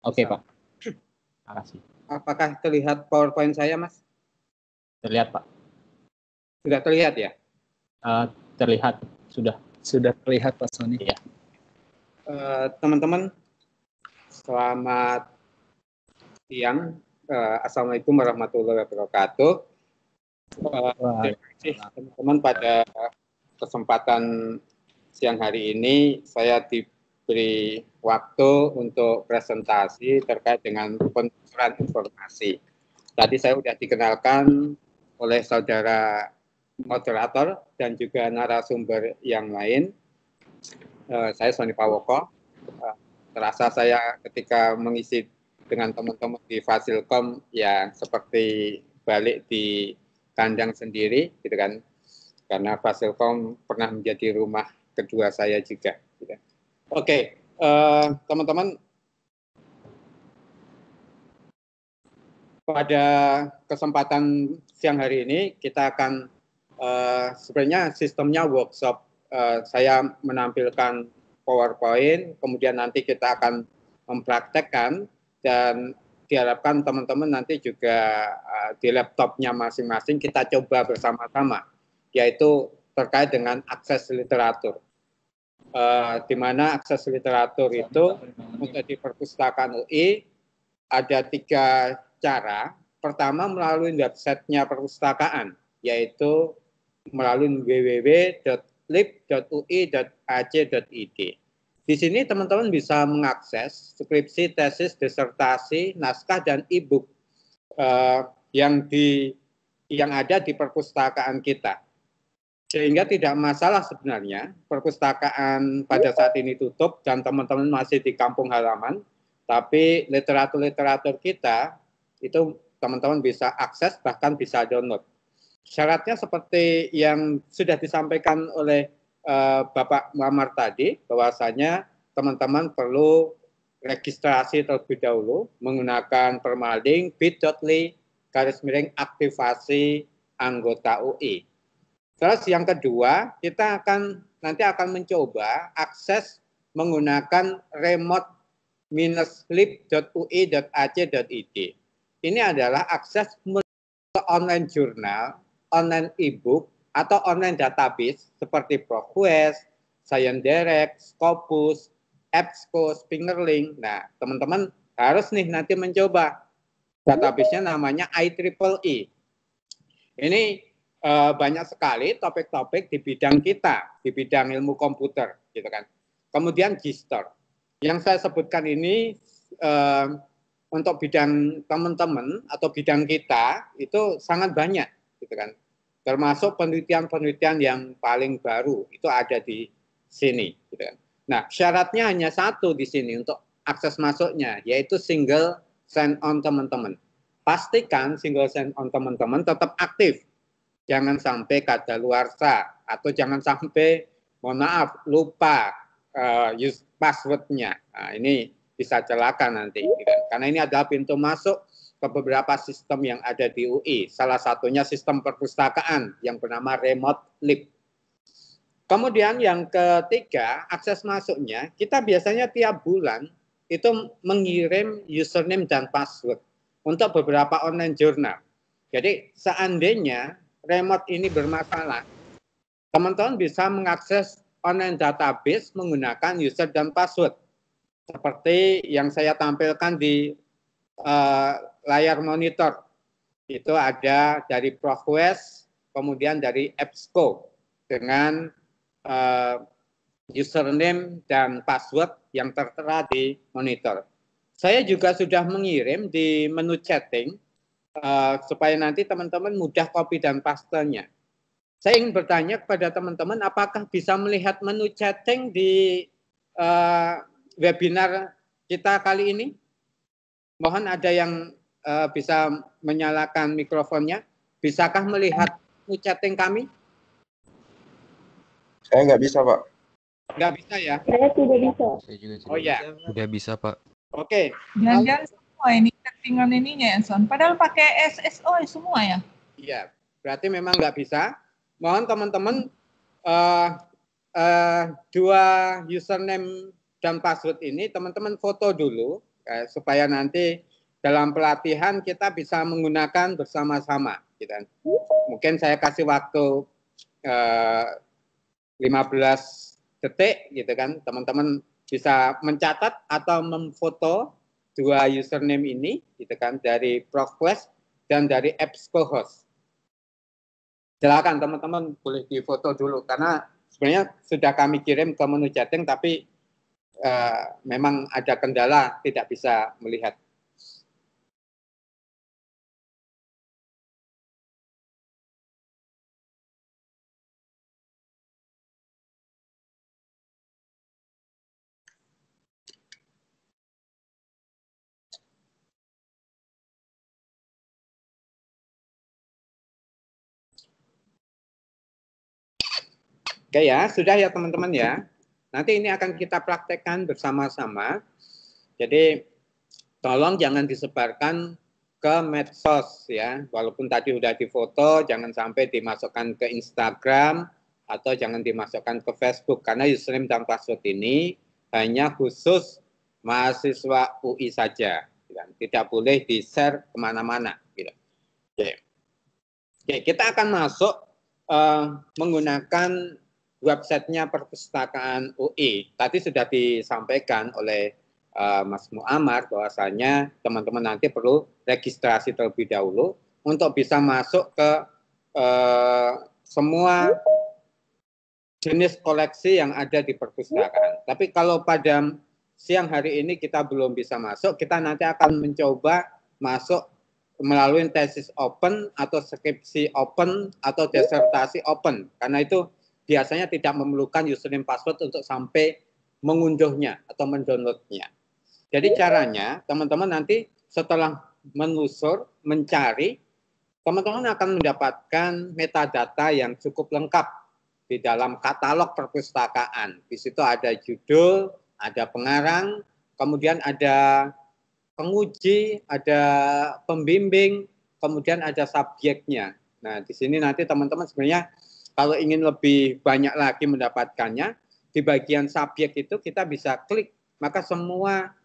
Oke Pak. Terima kasih. Apakah terlihat PowerPoint saya, Mas? Terlihat Pak. Sudah terlihat ya? Terlihat, sudah. Sudah terlihat Pak Sony. Ya. Teman-teman, selamat siang. Assalamualaikum warahmatullahi wabarakatuh. Terima kasih teman-teman pada kesempatan siang hari ini saya diberi waktu untuk presentasi terkait dengan penelusuran informasi. Tadi saya sudah dikenalkan oleh saudara moderator dan juga narasumber yang lain. Saya Sony Pawoko. Terasa saya ketika mengisi dengan teman-teman di Fasilkom yang seperti balik di kandang sendiri, gitu kan? Karena Fasilkom pernah menjadi rumah kedua saya juga. Gitu. Oke, teman-teman, pada kesempatan siang hari ini kita akan sebenarnya sistemnya workshop. Saya menampilkan PowerPoint, kemudian nanti kita akan mempraktekkan dan diharapkan teman-teman nanti juga di laptopnya masing-masing kita coba bersama-sama, yaitu terkait dengan akses literatur. Di mana akses literatur itu untuk di perpustakaan UI ada 3 cara. Pertama melalui websitenya perpustakaan, yaitu melalui www.lib.ui.ac.id. Di sini teman-teman bisa mengakses skripsi, tesis, disertasi, naskah, dan e-book yang ada di perpustakaan kita. Sehingga tidak masalah sebenarnya perpustakaan pada saat ini tutup dan teman-teman masih di kampung halaman, tapi literatur-literatur kita itu teman-teman bisa akses, bahkan bisa download. Syaratnya seperti yang sudah disampaikan oleh Bapak Muhammad tadi, bahwasanya teman-teman perlu registrasi terlebih dahulu menggunakan permalink bit.ly/aktivasi anggota UI. Terus yang kedua, kita nanti akan mencoba akses menggunakan remote-lib.ui.ac.id. Ini adalah akses ke online jurnal, online e-book, atau online database seperti ProQuest, ScienceDirect, Scopus, EBSCO, Fingerlink. Nah, teman-teman harus nih nanti mencoba. Database-nya namanya IEEE. Ini banyak sekali topik-topik di bidang kita, di bidang ilmu komputer, gitu kan. Kemudian GSTOR. Yang saya sebutkan ini untuk bidang teman-teman atau bidang kita itu sangat banyak, gitu kan. Termasuk penelitian-penelitian yang paling baru itu ada di sini, gitu kan. Nah, syaratnya hanya satu di sini untuk akses masuknya, yaitu single sign-on teman-teman. Pastikan single sign-on teman-teman tetap aktif. Jangan sampai kadaluarsa atau jangan sampai, mohon maaf, lupa use password-nya. Nah, ini bisa celaka nanti, gitu. Karena ini adalah pintu masuk ke beberapa sistem yang ada di UI. Salah satunya sistem perpustakaan yang bernama Remote Lib. Kemudian yang ketiga, akses masuknya, kita biasanya tiap bulan itu mengirim username dan password untuk beberapa online journal. Jadi seandainya remote ini bermasalah, teman-teman bisa mengakses online database menggunakan user dan password. Seperti yang saya tampilkan di layar monitor. Itu ada dari ProQuest, kemudian dari EBSCO dengan username dan password yang tertera di monitor. Saya juga sudah mengirim di menu chatting supaya nanti teman-teman mudah copy dan pastenya. Saya ingin bertanya kepada teman-teman, apakah bisa melihat menu chatting di webinar kita kali ini? Mohon ada yang bisa menyalakan mikrofonnya. Bisakah melihat menu chatting kami? Saya nggak bisa, Pak. Nggak bisa ya? Saya tidak bisa. Saya juga Oh ya. Udah bisa, Pak. Oke. Jangan-jangan semua ini settingan ininya ya, Son. Padahal pakai SSO semua ya. Iya, berarti memang nggak bisa. Mohon teman-teman dua username dan password ini teman-teman foto dulu supaya nanti dalam pelatihan kita bisa menggunakan bersama-sama. Gitu. Mungkin saya kasih waktu 15 detik, gitu kan, teman-teman bisa mencatat atau memfoto dua username ini, gitu kan, dari ProQuest dan dari EBSCO host. Silakan teman-teman boleh difoto dulu karena sebenarnya sudah kami kirim ke menu chatting tapi memang ada kendala tidak bisa melihat. Oke ya, sudah ya teman-teman ya. Nanti ini akan kita praktekkan bersama-sama. Jadi tolong jangan disebarkan ke medsos ya, walaupun tadi udah difoto, jangan sampai dimasukkan ke Instagram atau jangan dimasukkan ke Facebook karena username dan password ini hanya khusus mahasiswa UI saja, tidak boleh di-share kemana-mana. Gitu. Oke, kita akan masuk menggunakan websitenya Perpustakaan UI. Tadi sudah disampaikan oleh Mas Muammar bahwasanya teman-teman nanti perlu registrasi terlebih dahulu untuk bisa masuk ke semua jenis koleksi yang ada di perpustakaan. Tapi kalau pada siang hari ini kita belum bisa masuk, kita nanti akan mencoba masuk melalui tesis open atau skripsi open atau disertasi open. Karena itu biasanya tidak memerlukan username password untuk sampai mengunduhnya atau mendownloadnya. Jadi caranya teman-teman nanti setelah menelusur, mencari, teman-teman akan mendapatkan metadata yang cukup lengkap di dalam katalog perpustakaan. Di situ ada judul, ada pengarang, kemudian ada penguji, ada pembimbing, kemudian ada subjeknya. Nah, di sini nanti teman-teman sebenarnya kalau ingin lebih banyak lagi mendapatkannya, di bagian subjek itu kita bisa klik, maka semua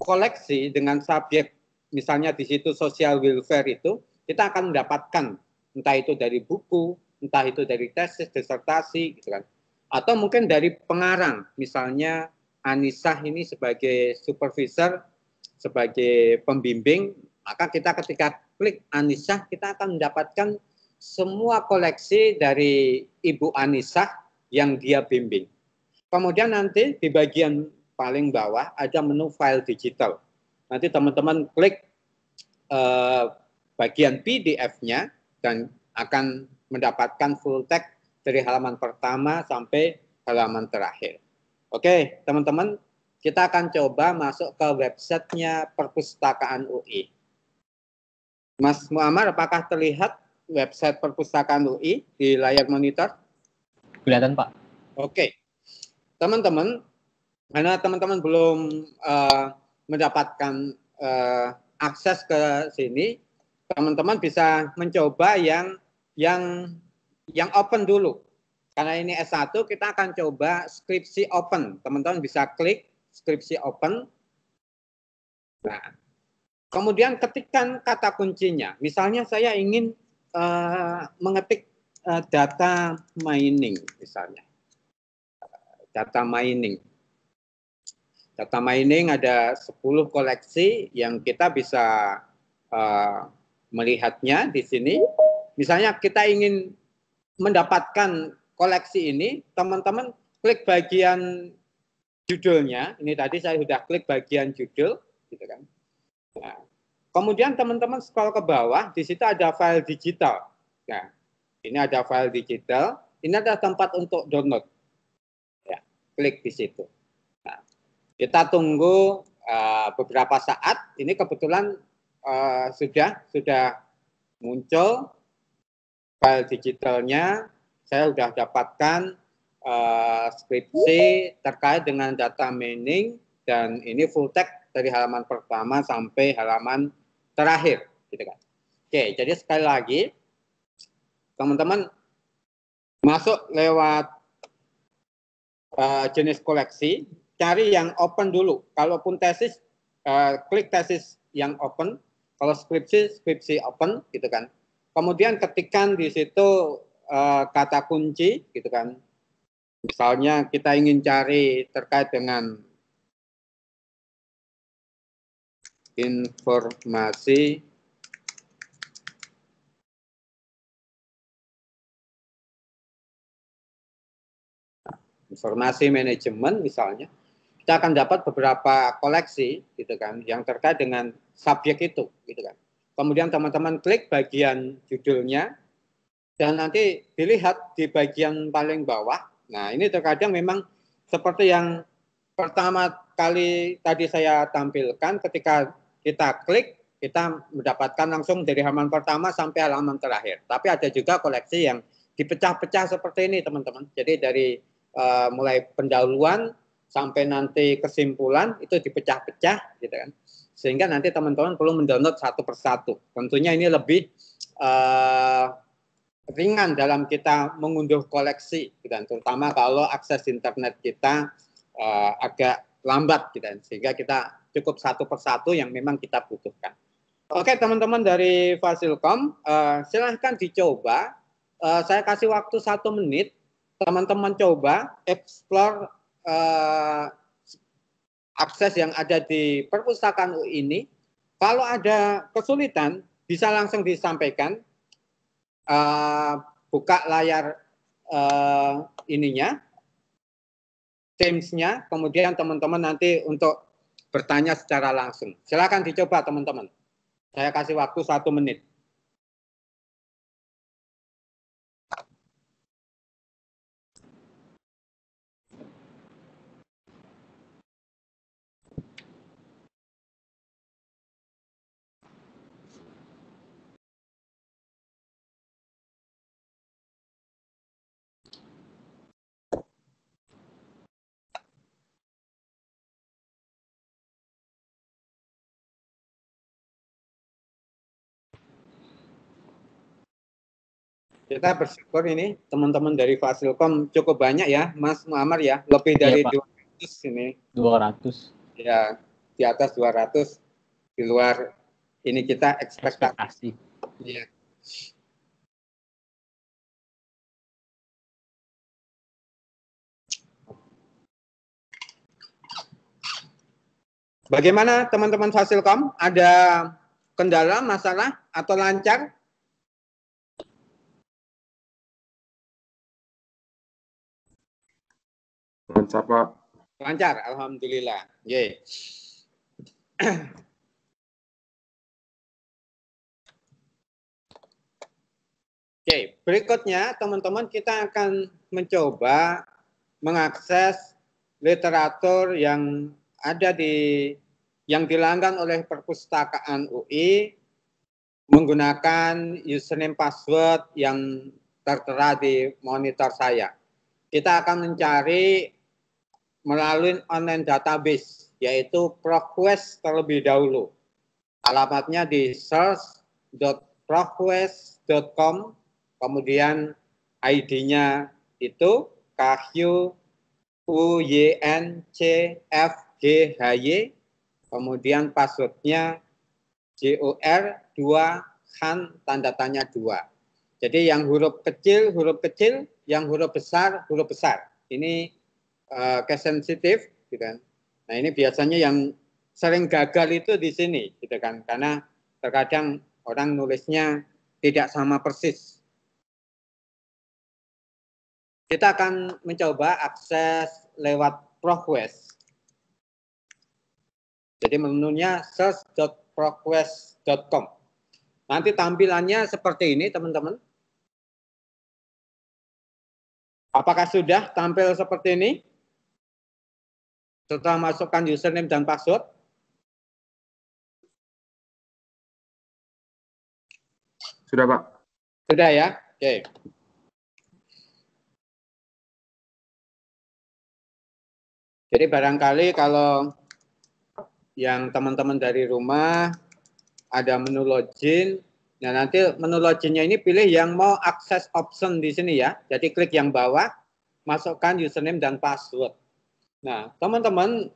koleksi dengan subjek, misalnya di situ social welfare itu, kita akan mendapatkan entah itu dari buku, entah itu dari tesis, disertasi, gitu kan. Atau mungkin dari pengarang, misalnya Anisah ini sebagai supervisor, sebagai pembimbing, maka kita ketika klik Anisah, kita akan mendapatkan semua koleksi dari Ibu Anisah yang dia bimbing. Kemudian nanti di bagian paling bawah ada menu file digital. Nanti teman-teman klik bagian PDF-nya dan akan mendapatkan full text dari halaman pertama sampai halaman terakhir. Oke, teman-teman, kita akan coba masuk ke websitenya Perpustakaan UI. Mas Muammar, apakah terlihat website Perpustakaan UI di layar monitor? Kelihatan, Pak. Oke, teman-teman, karena teman-teman belum mendapatkan akses ke sini, teman-teman bisa mencoba yang open dulu. Karena ini S1, kita akan coba skripsi open. Teman-teman bisa klik skripsi open. Nah, kemudian ketikkan kata kuncinya. Misalnya saya ingin mengetik data mining, misalnya. Data mining. Data mining ada 10 koleksi yang kita bisa melihatnya di sini. Misalnya kita ingin mendapatkan koleksi ini, teman-teman klik bagian judulnya. Ini tadi saya sudah klik bagian judul, gitu kan. Nah, kemudian teman-teman scroll ke bawah, di situ ada file digital. Nah, ini ada file digital. Ini ada tempat untuk download. Ya, klik di situ. Nah, kita tunggu beberapa saat. Ini kebetulan sudah muncul file digitalnya. Saya sudah dapatkan skripsi terkait dengan data mining dan ini full text dari halaman pertama sampai halaman terakhir, gitu kan. Oke, jadi sekali lagi teman-teman masuk lewat jenis koleksi, cari yang open dulu. Kalaupun tesis, klik tesis yang open. Kalau skripsi open, gitu kan. Kemudian ketikkan di situ kata kunci, gitu kan. Misalnya kita ingin cari terkait dengan informasi manajemen misalnya, kita akan dapat beberapa koleksi, gitu kan, yang terkait dengan subjek itu, gitu kan. Kemudian teman-teman klik bagian judulnya dan nanti dilihat di bagian paling bawah. Nah, ini terkadang memang seperti yang pertama kali tadi saya tampilkan, ketika kita klik, kita mendapatkan langsung dari halaman pertama sampai halaman terakhir. Tapi ada juga koleksi yang dipecah-pecah seperti ini, teman-teman. Jadi dari mulai pendahuluan sampai nanti kesimpulan itu dipecah-pecah, gitu kan. sehingga nanti teman-teman perlu mendownload satu persatu. Tentunya ini lebih ringan dalam kita mengunduh koleksi, dan terutama kalau akses internet kita agak lambat, sehingga kita cukup satu persatu yang memang kita butuhkan. Oke, teman-teman dari Fasilkom, silahkan dicoba. Saya kasih waktu 1 menit, teman-teman coba explore akses yang ada di perpustakaan UI ini. Kalau ada kesulitan, bisa langsung disampaikan. Buka layar ininya, Teams-nya, kemudian teman-teman nanti untuk bertanya secara langsung. Silakan dicoba, teman-teman. Saya kasih waktu 1 menit. Kita bersyukur ini teman-teman dari Fasilkom cukup banyak ya, Mas Muammar ya, lebih dari 200 ini. 200. Ya, di atas 200, di luar ini kita ekspektasi. Ya. Bagaimana teman-teman Fasilkom? Ada kendala, masalah, atau lancar? Lancar, Pak. Lancar, alhamdulillah. Ye. Oke, berikutnya teman-teman kita akan mencoba mengakses literatur yang ada yang dilanggan oleh perpustakaan UI menggunakan username password yang tertera di monitor saya. Kita akan mencari melalui online database, yaitu ProQuest terlebih dahulu. Alamatnya di search.proquest.com, kemudian ID-nya itu KHUYNCFGHY, kemudian passwordnya JOR2 Han tanda tanya 2. Jadi yang huruf kecil, yang huruf besar. Ini case sensitif, gitu kan. Nah, ini biasanya yang sering gagal itu di sini, gitu kan, karena terkadang orang nulisnya tidak sama persis. Kita akan mencoba akses lewat ProQuest. Jadi menunya search.proquest.com. Nanti tampilannya seperti ini, teman-teman. Apakah sudah tampil seperti ini? Setelah masukkan username dan password. Sudah, Pak. Sudah ya? Oke. Jadi barangkali kalau yang teman-teman dari rumah ada menu login, nah nanti menu loginnya ini pilih yang mau akses option di sini ya. Jadi klik yang bawah, masukkan username dan password. Nah, teman-teman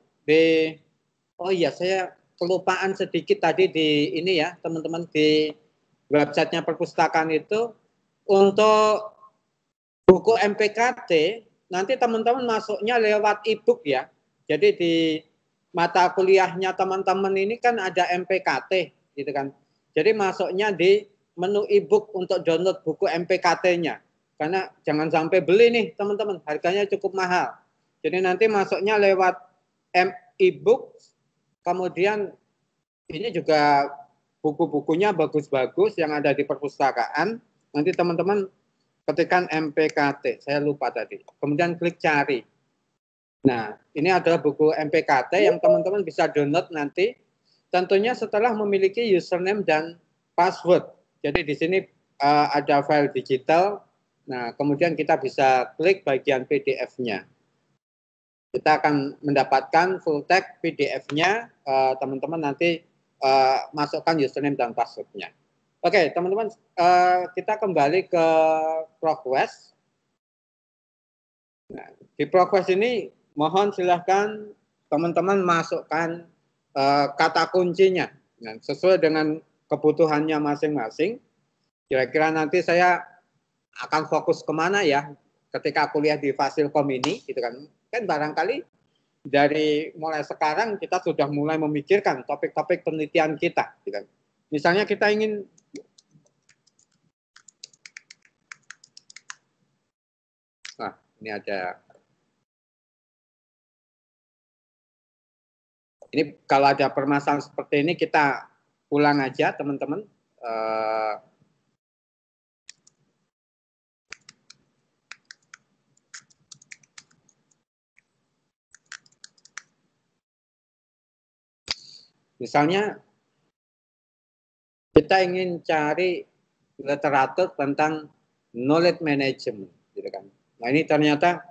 oh iya, saya kelupaan sedikit tadi di ini ya, teman-teman, di websitenya perpustakaan itu untuk buku MPKT nanti teman-teman masuknya lewat e-book ya. Jadi di mata kuliahnya teman-teman ini kan ada MPKT gitu kan. Jadi masuknya di menu e-book untuk download buku MPKT-nya. Karena jangan sampai beli nih teman-teman, harganya cukup mahal. Jadi nanti masuknya lewat e-book, kemudian ini juga buku-bukunya bagus-bagus yang ada di perpustakaan. Nanti teman-teman ketikkan MPKT, saya lupa tadi. Kemudian klik cari. Nah, ini adalah buku MPKT yang teman-teman bisa download nanti. Tentunya setelah memiliki username dan password. Jadi di sini ada file digital. Nah, kemudian kita bisa klik bagian PDF-nya. Kita akan mendapatkan full text PDF-nya. Teman-teman nanti masukkan username dan passwordnya. Oke, teman-teman, kita kembali ke ProQuest. Nah, di ProQuest ini mohon silahkan teman-teman masukkan kata kuncinya, nah, sesuai dengan kebutuhannya masing-masing. Kira-kira nanti saya akan fokus kemana ya ketika kuliah di Fasilkom ini, gitu kan? Kan barangkali dari mulai sekarang kita sudah mulai memikirkan topik-topik penelitian kita, gitu kan? Misalnya kita ingin ini ada. Ini kalau ada permasalahan seperti ini kita ulang aja teman-teman. Misalnya kita ingin cari literatur tentang knowledge management, gitu kan. Nah ini ternyata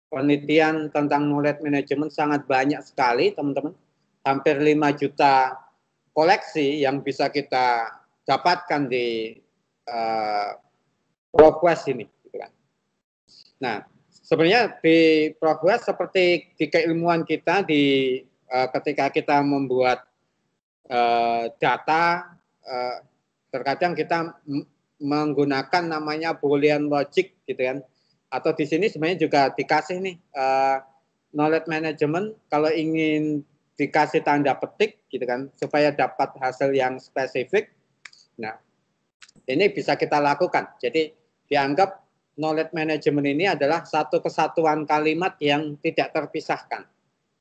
penelitian tentang knowledge management sangat banyak sekali teman-teman. Hampir 5 juta koleksi yang bisa kita dapatkan di ProQuest ini, gitu kan. Nah, sebenarnya di ProQuest seperti di keilmuan kita di ketika kita membuat data, terkadang kita menggunakan namanya Boolean logic, gitu kan. Atau di sini sebenarnya juga dikasih nih knowledge management kalau ingin dikasih tanda petik, gitu kan, supaya dapat hasil yang spesifik. Nah, ini bisa kita lakukan. Jadi dianggap knowledge management ini adalah satu kesatuan kalimat yang tidak terpisahkan.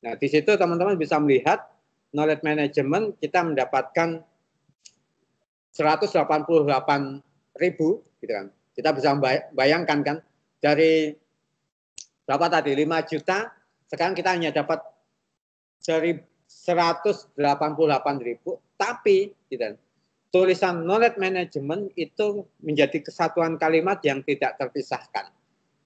Nah, di situ teman-teman bisa melihat knowledge management kita mendapatkan 188.000, gitu kan. Kita bisa bayangkan kan, dari berapa tadi, 5 juta, sekarang kita hanya dapat 188.000, tapi gitu kan, tulisan knowledge management itu menjadi kesatuan kalimat yang tidak terpisahkan.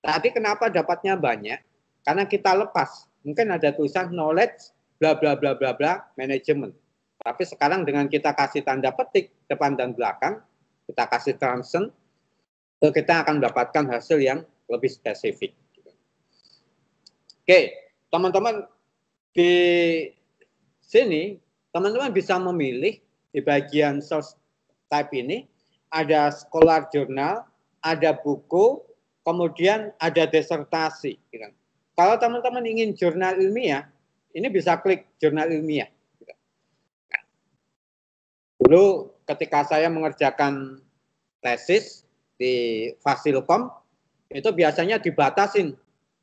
Tadi kenapa dapatnya banyak? Karena kita lepas. Mungkin ada tulisan knowledge bla bla bla bla bla management. Tapi sekarang dengan kita kasih tanda petik depan dan belakang, kita kasih transition, kita akan mendapatkan hasil yang lebih spesifik. Oke, teman-teman, di sini teman-teman bisa memilih di bagian source type ini ada scholar journal, ada buku, kemudian ada disertasi. Kalau teman-teman ingin jurnal ilmiah, ini bisa klik jurnal ilmiah. Dulu ketika saya mengerjakan tesis di Fasilkom, itu biasanya dibatasin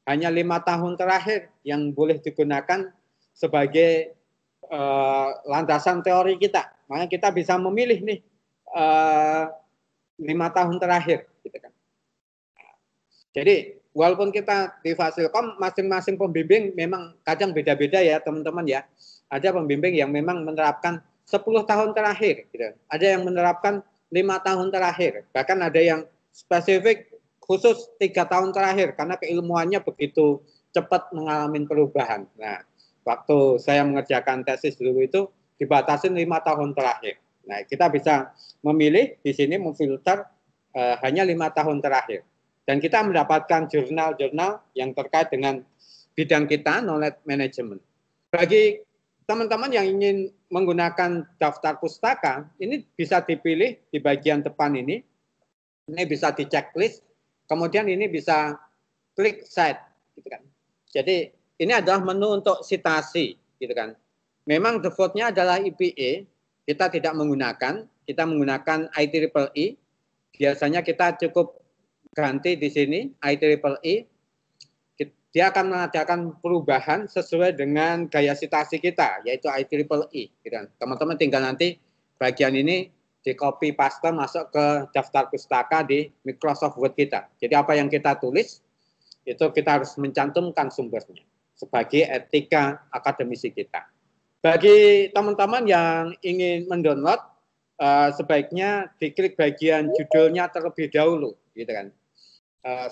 hanya 5 tahun terakhir yang boleh digunakan sebagai landasan teori kita. Makanya kita bisa memilih nih 5 tahun terakhir, gitu kan. Jadi walaupun kita di Fasilkom, masing-masing pembimbing memang kadang beda-beda ya teman-teman ya. Ada pembimbing yang memang menerapkan 10 tahun terakhir, gitu. Ada yang menerapkan 5 tahun terakhir, bahkan ada yang spesifik khusus 3 tahun terakhir karena keilmuannya begitu cepat mengalami perubahan. Nah, waktu saya mengerjakan tesis dulu itu dibatasin 5 tahun terakhir. Nah, kita bisa memilih di sini memfilter hanya 5 tahun terakhir. Dan kita mendapatkan jurnal-jurnal yang terkait dengan bidang kita, knowledge management. Bagi teman-teman yang ingin menggunakan daftar pustaka, ini bisa dipilih di bagian depan ini. Ini bisa di checklist, kemudian ini bisa klik cite, gitu kan. Jadi ini adalah menu untuk citasi, gitu kan. Memang defaultnya adalah IPA, kita tidak menggunakan, kita menggunakan IEEE. Biasanya kita cukup ganti di sini IEEE. Dia akan mengadakan perubahan sesuai dengan gaya citasi kita, yaitu IEEE. Teman-teman tinggal nanti bagian ini di copy paste masuk ke daftar pustaka di Microsoft Word kita. Jadi apa yang kita tulis, itu kita harus mencantumkan sumbernya sebagai etika akademisi kita. Bagi teman-teman yang ingin mendownload, sebaiknya diklik bagian judulnya terlebih dahulu, gitu kan,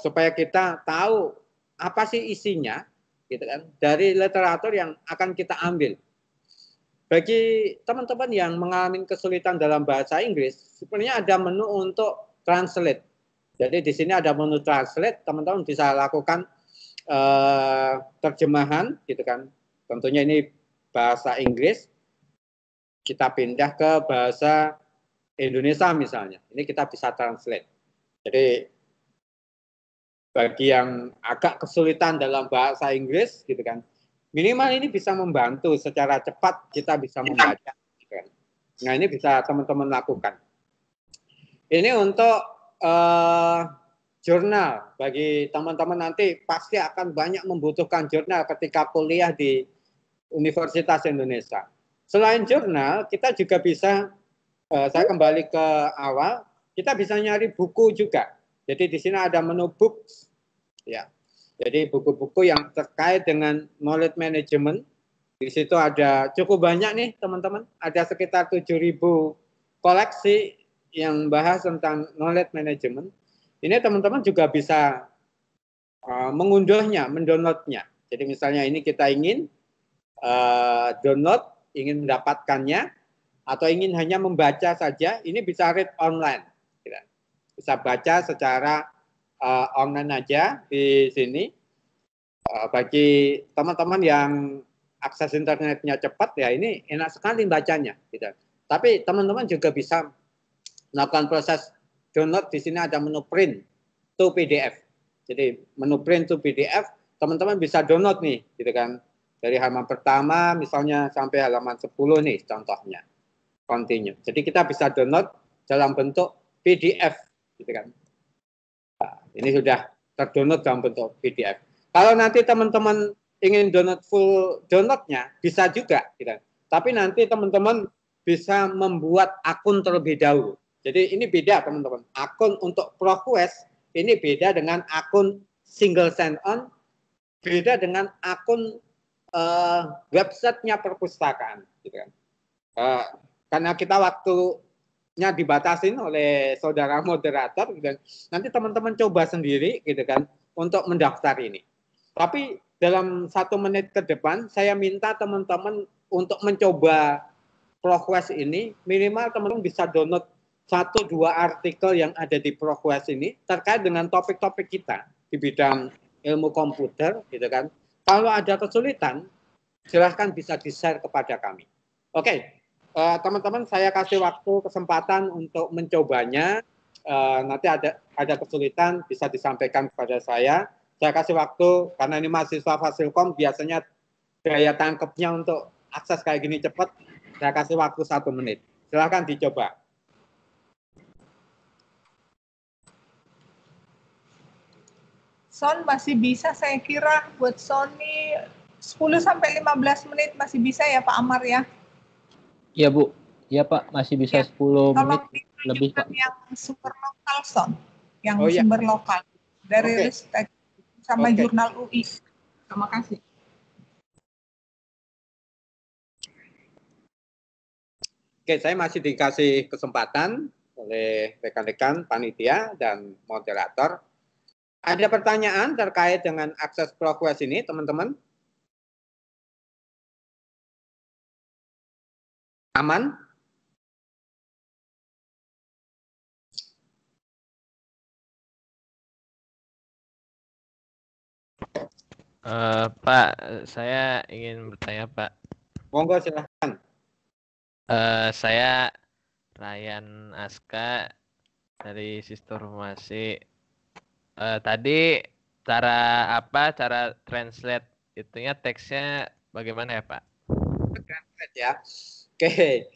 supaya kita tahu apa sih isinya, gitu kan, dari literatur yang akan kita ambil. bagi teman-teman yang mengalami kesulitan dalam bahasa Inggris, sebenarnya ada menu untuk translate. Jadi di sini ada menu translate, teman-teman bisa lakukan terjemahan, gitu kan. Tentunya ini bahasa Inggris, kita pindah ke bahasa Indonesia misalnya. Ini kita bisa translate. Jadi bagi yang agak kesulitan dalam bahasa Inggris, gitu kan, minimal ini bisa membantu secara cepat kita bisa membaca. Gitu kan. Nah ini bisa teman-teman lakukan. Ini untuk jurnal. Bagi teman-teman nanti pasti akan banyak membutuhkan jurnal ketika kuliah di Universitas Indonesia. Selain jurnal, kita juga bisa, saya kembali ke awal, kita bisa nyari buku juga. Jadi di sini ada menu books, ya. Jadi buku-buku yang terkait dengan knowledge management. Di situ ada cukup banyak nih teman-teman. Ada sekitar 7.000 koleksi yang bahas tentang knowledge management. Ini teman-teman juga bisa mengunduhnya, mendownloadnya. Jadi misalnya ini kita ingin download, ingin mendapatkannya, atau ingin hanya membaca saja, ini bisa read online. Bisa baca secara online aja di sini. Bagi teman-teman yang akses internetnya cepat, ya ini enak sekali bacanya. Gitu. Tapi teman-teman juga bisa melakukan proses download. Di sini ada menu print to PDF. Jadi menu print to PDF, teman-teman bisa download nih, gitu kan. Dari halaman pertama misalnya sampai halaman 10 nih contohnya. Continue. Jadi kita bisa download dalam bentuk PDF, gitu kan. Nah, ini sudah terdownload dalam bentuk PDF. Kalau nanti teman-teman ingin download full downloadnya, bisa juga, gitu. Tapi nanti teman-teman bisa membuat akun terlebih dahulu. Jadi ini beda teman-teman. Akun untuk ProQuest ini beda dengan akun single sign-on, beda dengan akun websitenya perpustakaan, gitu kan. Karena kita waktunya dibatasin oleh saudara moderator, gitu kan. Nanti teman-teman coba sendiri, gitu kan, untuk mendaftar ini. Tapi dalam 1 menit ke depan, saya minta teman-teman untuk mencoba ProQuest ini, minimal teman-teman bisa download 1-2 artikel yang ada di ProQuest ini terkait dengan topik-topik kita di bidang ilmu komputer, gitu kan. Kalau ada kesulitan, silahkan bisa di-share kepada kami. Oke, teman-teman, saya kasih waktu kesempatan untuk mencobanya. Nanti ada kesulitan bisa disampaikan kepada saya. Saya kasih waktu, karena ini mahasiswa Fasilkom, biasanya daya tangkapnya untuk akses kayak gini cepat. Saya kasih waktu 1 menit. Silahkan dicoba. Son masih bisa saya kira buat Sony 10-15 menit masih bisa ya Pak Amar ya? Iya Bu, iya Pak, masih bisa Ya. 10 menit Tolong lebih Pak. yang sumber lokal Son, yang iya. sumber lokal dari Ristek sama Oke. Jurnal UI. Terima kasih. Oke, saya masih dikasih kesempatan oleh rekan-rekan panitia dan moderator. Ada pertanyaan terkait dengan akses ProQuest ini, teman-teman? Aman? Pak, saya ingin bertanya Pak. Monggo silahkan. Saya Ryan Aska dari Sistemasi. Tadi cara translate itunya teksnya bagaimana ya Pak? Translate ya. Oke.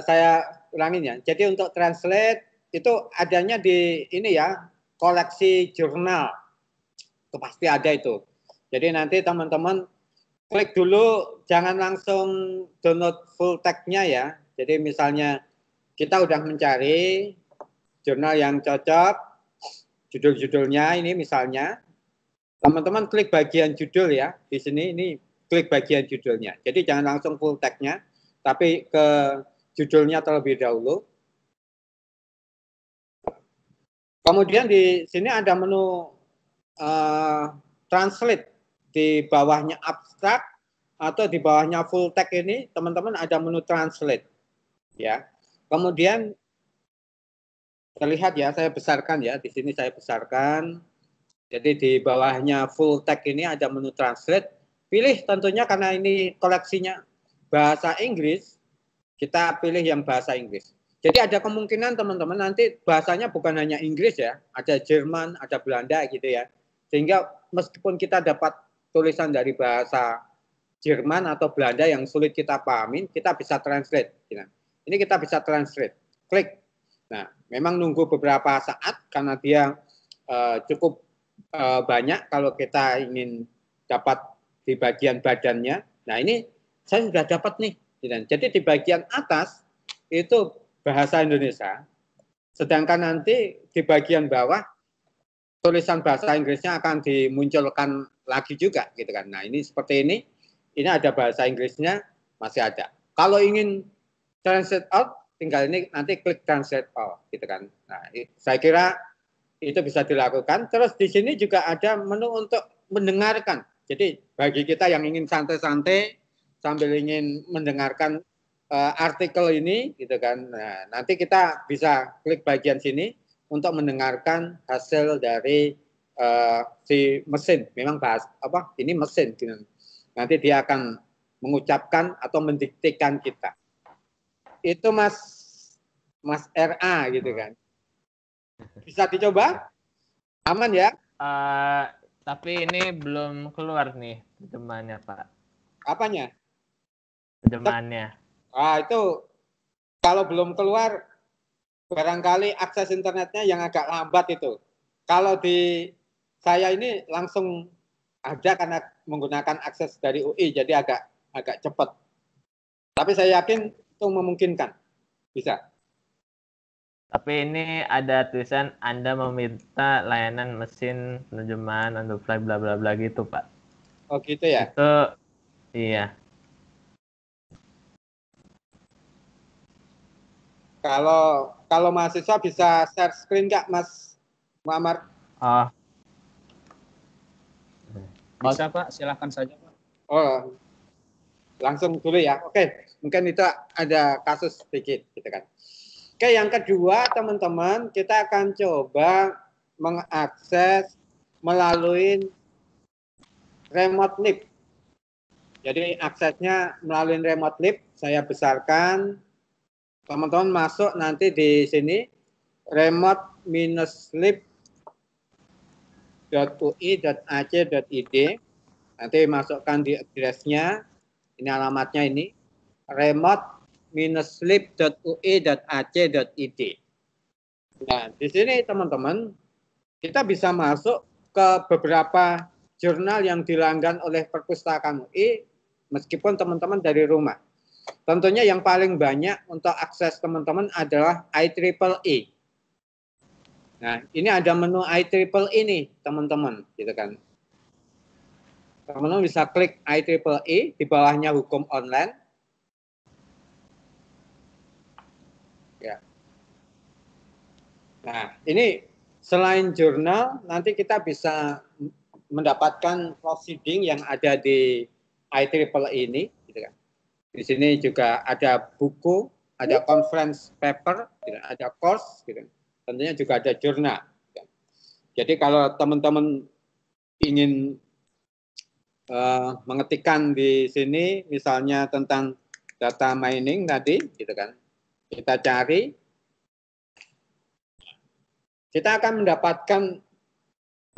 Saya ulangin ya. Jadi untuk translate itu adanya di ini ya, koleksi jurnal. Itu pasti ada itu. Jadi nanti teman-teman klik dulu, jangan langsung download full text-nya ya. Jadi misalnya kita udah mencari jurnal yang cocok, judul-judulnya ini misalnya, teman-teman klik bagian judul ya. Di sini ini klik bagian judulnya. Jadi jangan langsung full text-nya, tapi ke judulnya terlebih dahulu. Kemudian di sini ada menu translate, di bawahnya abstrak atau di bawahnya full text ini, teman-teman ada menu translate. Ya. Kemudian terlihat ya, saya besarkan ya, di sini saya besarkan. Jadi di bawahnya full text ini ada menu translate. Pilih tentunya karena ini koleksinya bahasa Inggris, kita pilih yang bahasa Inggris. Jadi ada kemungkinan teman-teman nanti bahasanya bukan hanya Inggris ya, ada Jerman, ada Belanda gitu ya. Sehingga meskipun kita dapat tulisan dari bahasa Jerman atau Belanda yang sulit kita pahamin, kita bisa translate. Ini kita bisa translate. Klik. Nah, memang nunggu beberapa saat karena dia cukup banyak kalau kita ingin dapat di bagian badannya. Nah, ini saya sudah dapat nih. Jadi di bagian atas itu bahasa Indonesia, sedangkan nanti di bagian bawah tulisan bahasa Inggrisnya akan dimunculkan lagi juga gitu kan. Nah, ini seperti ini ada bahasa Inggrisnya masih ada. Kalau ingin translate out, tinggal ini nanti klik translate all gitu kan. Nah, saya kira itu bisa dilakukan. Terus di sini juga ada menu untuk mendengarkan. Jadi bagi kita yang ingin santai-santai sambil ingin mendengarkan artikel ini gitu kan. Nah, nanti kita bisa klik bagian sini untuk mendengarkan hasil dari si mesin. Memang bahas apa? Ini mesin gitu. Nanti dia akan mengucapkan atau mendiktekan kita. Itu Mas RA gitu kan. Bisa dicoba? Aman ya? Tapi ini belum keluar nih terjemahannya, Pak. Apanya? Terjemahannya. Itu kalau belum keluar, barangkali akses internetnya yang agak lambat itu. Kalau di saya ini langsung ada karena menggunakan akses dari UI, jadi agak cepat. Tapi saya yakin itu memungkinkan. Bisa. Tapi ini ada tulisan Anda meminta layanan mesin penerjemahan on the fly bla bla bla gitu, Pak. Oh gitu ya? Itu iya. Kalau mahasiswa bisa share screen nggak, Mas Muhammad? Oh, Bisa Pak, silahkan saja Pak. Oh, langsung dulu ya. Oke, mungkin itu ada kasus sedikit gitu kan. Oke, yang kedua teman-teman, kita akan coba mengakses melalui remote lib. Jadi aksesnya melalui remote lib, saya besarkan. Teman-teman masuk nanti di sini remote-lib.ui.ac.id. Nanti masukkan di address-nya. Ini alamatnya ini remote-lib.ui.ac.id. Nah, di sini teman-teman kita bisa masuk ke beberapa jurnal yang dilanggan oleh Perpustakaan UI meskipun teman-teman dari rumah. Tentunya yang paling banyak untuk akses teman-teman adalah IEEE. Nah, ini ada menu IEEE nih, teman-teman, gitu kan. Teman-teman bisa klik IEEE, di bawahnya hukum online. Ya. Nah, ini selain jurnal, nanti kita bisa mendapatkan proceeding yang ada di IEEE ini, gitu kan. Di sini juga ada buku, ada conference paper, ada course, gitu. Tentunya juga ada jurnal. Jadi kalau teman-teman ingin mengetikkan di sini, misalnya tentang data mining tadi, gitu kan, kita cari, kita akan mendapatkan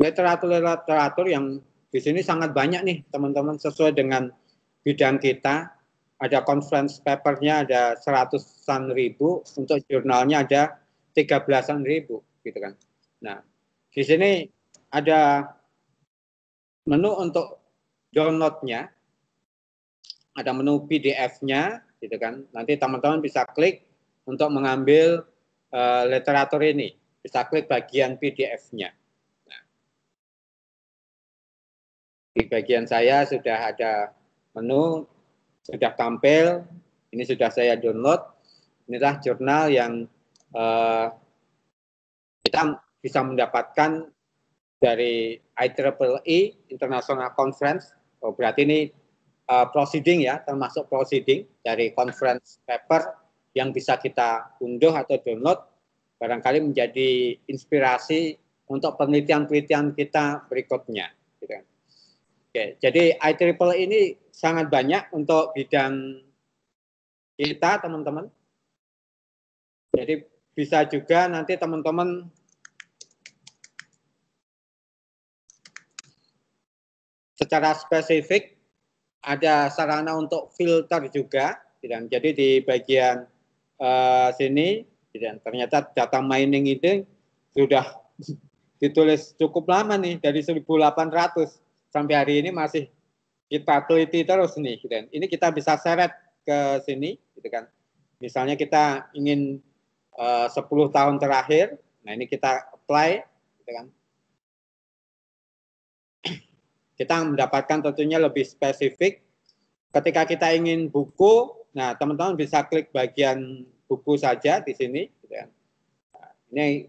literatur yang di sini sangat banyak nih, teman-teman, sesuai dengan bidang kita. Ada conference papernya ada 100-an ribu, untuk jurnalnya ada 13-an ribu, gitu kan. Nah, di sini ada menu untuk downloadnya, ada menu PDF-nya, gitu kan. Nanti teman-teman bisa klik untuk mengambil literatur ini, bisa klik bagian PDF-nya. Nah, di bagian saya sudah ada menu. Sudah tampil, ini sudah saya download. Inilah jurnal yang kita bisa mendapatkan dari IEEE International Conference. Oh, berarti ini proceeding ya, termasuk proceeding dari conference paper yang bisa kita unduh atau download, barangkali menjadi inspirasi untuk penelitian-penelitian kita berikutnya. Gitu. Oke, jadi IEEE ini sangat banyak untuk bidang kita, teman-teman. Jadi bisa juga nanti teman-teman secara spesifik ada sarana untuk filter juga. Jadi di bagian sini, ternyata data mining ini sudah ditulis cukup lama nih, dari 1800 sampai hari ini masih kita teliti terus nih. Ini kita bisa seret ke sini, gitu kan. Misalnya kita ingin 10 tahun terakhir, nah ini kita apply, gitu kan. Kita mendapatkan tentunya lebih spesifik. Ketika kita ingin buku, nah teman-teman bisa klik bagian buku saja di sini. Gitu kan. Nah, ini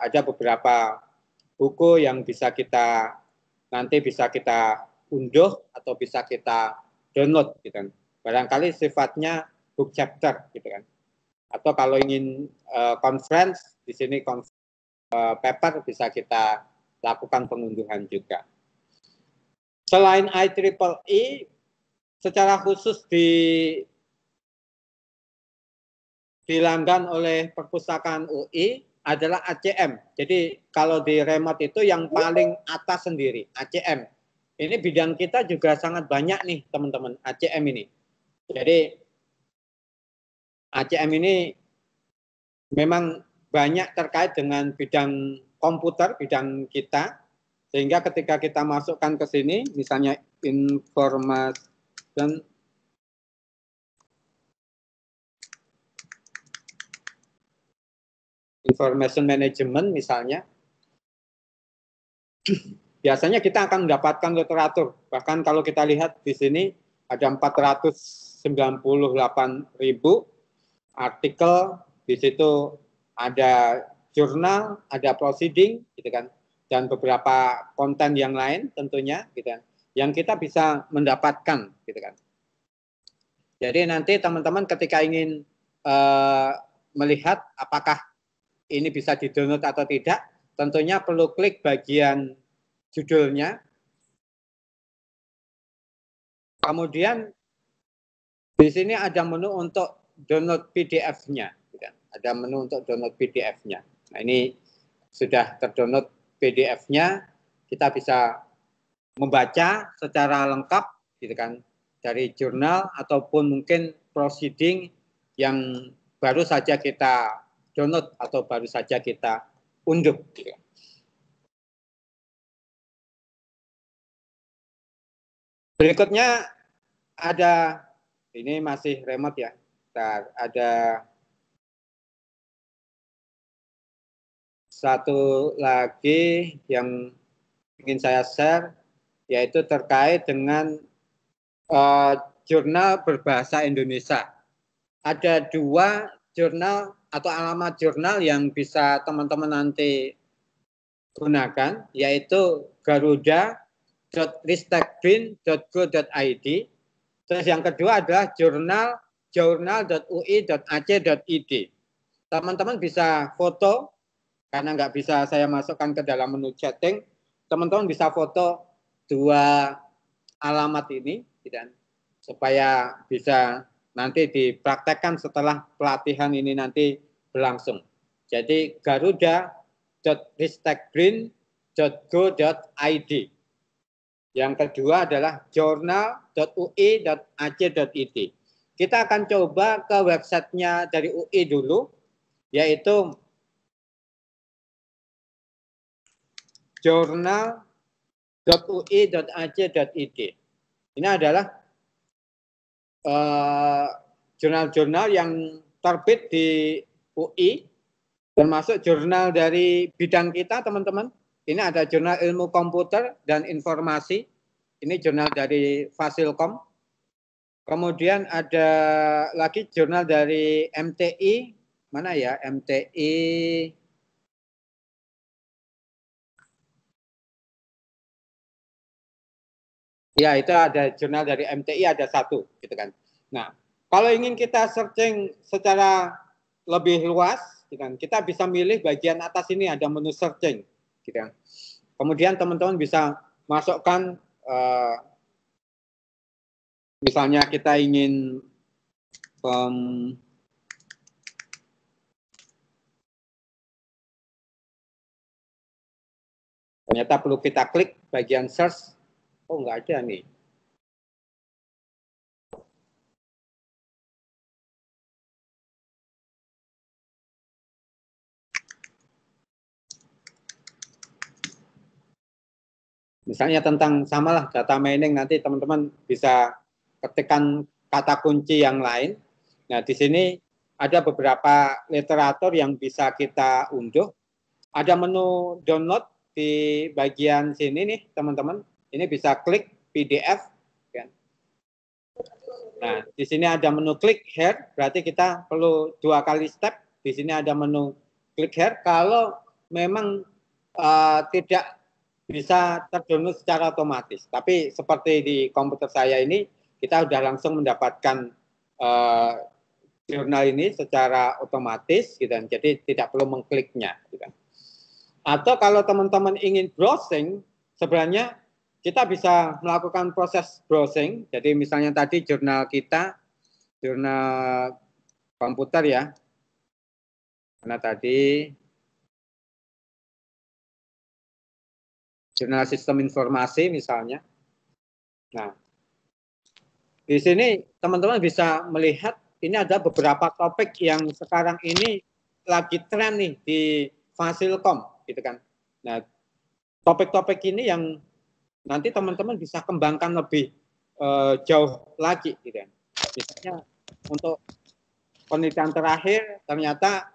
ada beberapa buku yang bisa kita nanti bisa kita unduh atau bisa kita download, gitu kan. Barangkali sifatnya book chapter, gitu kan. Atau kalau ingin conference, di sini paper bisa kita lakukan pengunduhan juga. Selain IEEE, secara khusus dilanggan oleh Perpustakaan UI adalah ACM. Jadi kalau di remote itu yang paling atas sendiri, ACM. Ini bidang kita juga sangat banyak nih teman-teman, ACM ini. Jadi ACM ini memang banyak terkait dengan bidang komputer, bidang kita. Sehingga ketika kita masukkan ke sini, misalnya information management misalnya, biasanya kita akan mendapatkan literatur. Bahkan kalau kita lihat di sini ada 498.000 artikel, di situ ada jurnal, ada proceeding, gitu kan, dan beberapa konten yang lain tentunya, gitu kan, yang kita bisa mendapatkan, gitu kan. Jadi nanti teman-teman ketika ingin melihat apakah ini bisa di-download atau tidak, tentunya perlu klik bagian judulnya. Kemudian di sini ada menu untuk download PDF-nya. Ada menu untuk download PDF-nya. Nah ini sudah terdownload PDF-nya, kita bisa membaca secara lengkap, gitu kan, dari jurnal ataupun mungkin proceeding yang baru saja kita download atau baru saja kita unduh. Berikutnya ada, ini masih remote ya, ada satu lagi yang ingin saya share, yaitu terkait dengan jurnal berbahasa Indonesia. Ada 2 jurnal atau alamat jurnal yang bisa teman-teman nanti gunakan, yaitu garuda.ristekbin.go.id. Terus yang kedua adalah journal.ui.ac.id. Teman-teman bisa foto, karena nggak bisa saya masukkan ke dalam menu chatting, teman-teman bisa foto 2 alamat ini, supaya bisa nanti dipraktekkan setelah pelatihan ini nanti berlangsung. Jadi garuda.ristekbin.go.id. Yang kedua adalah journal.ui.ac.id. Kita akan coba ke websitenya dari UI dulu, yaitu journal.ui.ac.id. Ini adalah jurnal-jurnal yang terbit di UI, termasuk jurnal dari bidang kita, teman-teman. Ini ada jurnal ilmu komputer dan informasi. Ini jurnal dari Fasilkom. Kemudian ada lagi jurnal dari MTI. Mana ya? MTI. Ya, itu ada jurnal dari MTI ada 1 gitu kan. Nah, kalau ingin kita searching secara lebih luas, gitu kan, kita bisa milih bagian atas ini ada menu searching, gitu kan. Kemudian teman-teman bisa masukkan, misalnya kita ingin ternyata perlu kita klik bagian search. Oh, nggak ada nih. Misalnya tentang samalah data mining, nanti teman-teman bisa ketikkan kata kunci yang lain. Nah, di sini ada beberapa literatur yang bisa kita unduh. Ada menu download di bagian sini nih, teman-teman. Ini bisa klik PDF. Ya. Nah, di sini ada menu click here, berarti kita perlu 2 kali step. Di sini ada menu click here. Kalau memang tidak bisa terdownload secara otomatis. Tapi seperti di komputer saya ini, kita sudah langsung mendapatkan jurnal ini secara otomatis, gitu. Jadi tidak perlu mengkliknya. Gitu. Atau kalau teman-teman ingin browsing, sebenarnya kita bisa melakukan proses browsing. Jadi misalnya tadi jurnal kita, jurnal komputer ya, karena tadi jurnal sistem informasi misalnya. Nah, di sini teman-teman bisa melihat ini ada beberapa topik yang sekarang ini lagi tren nih di Fasilkom, gitu kan. Nah, topik-topik ini yang nanti teman-teman bisa kembangkan lebih jauh lagi, gitu kan. Misalnya untuk penelitian terakhir ternyata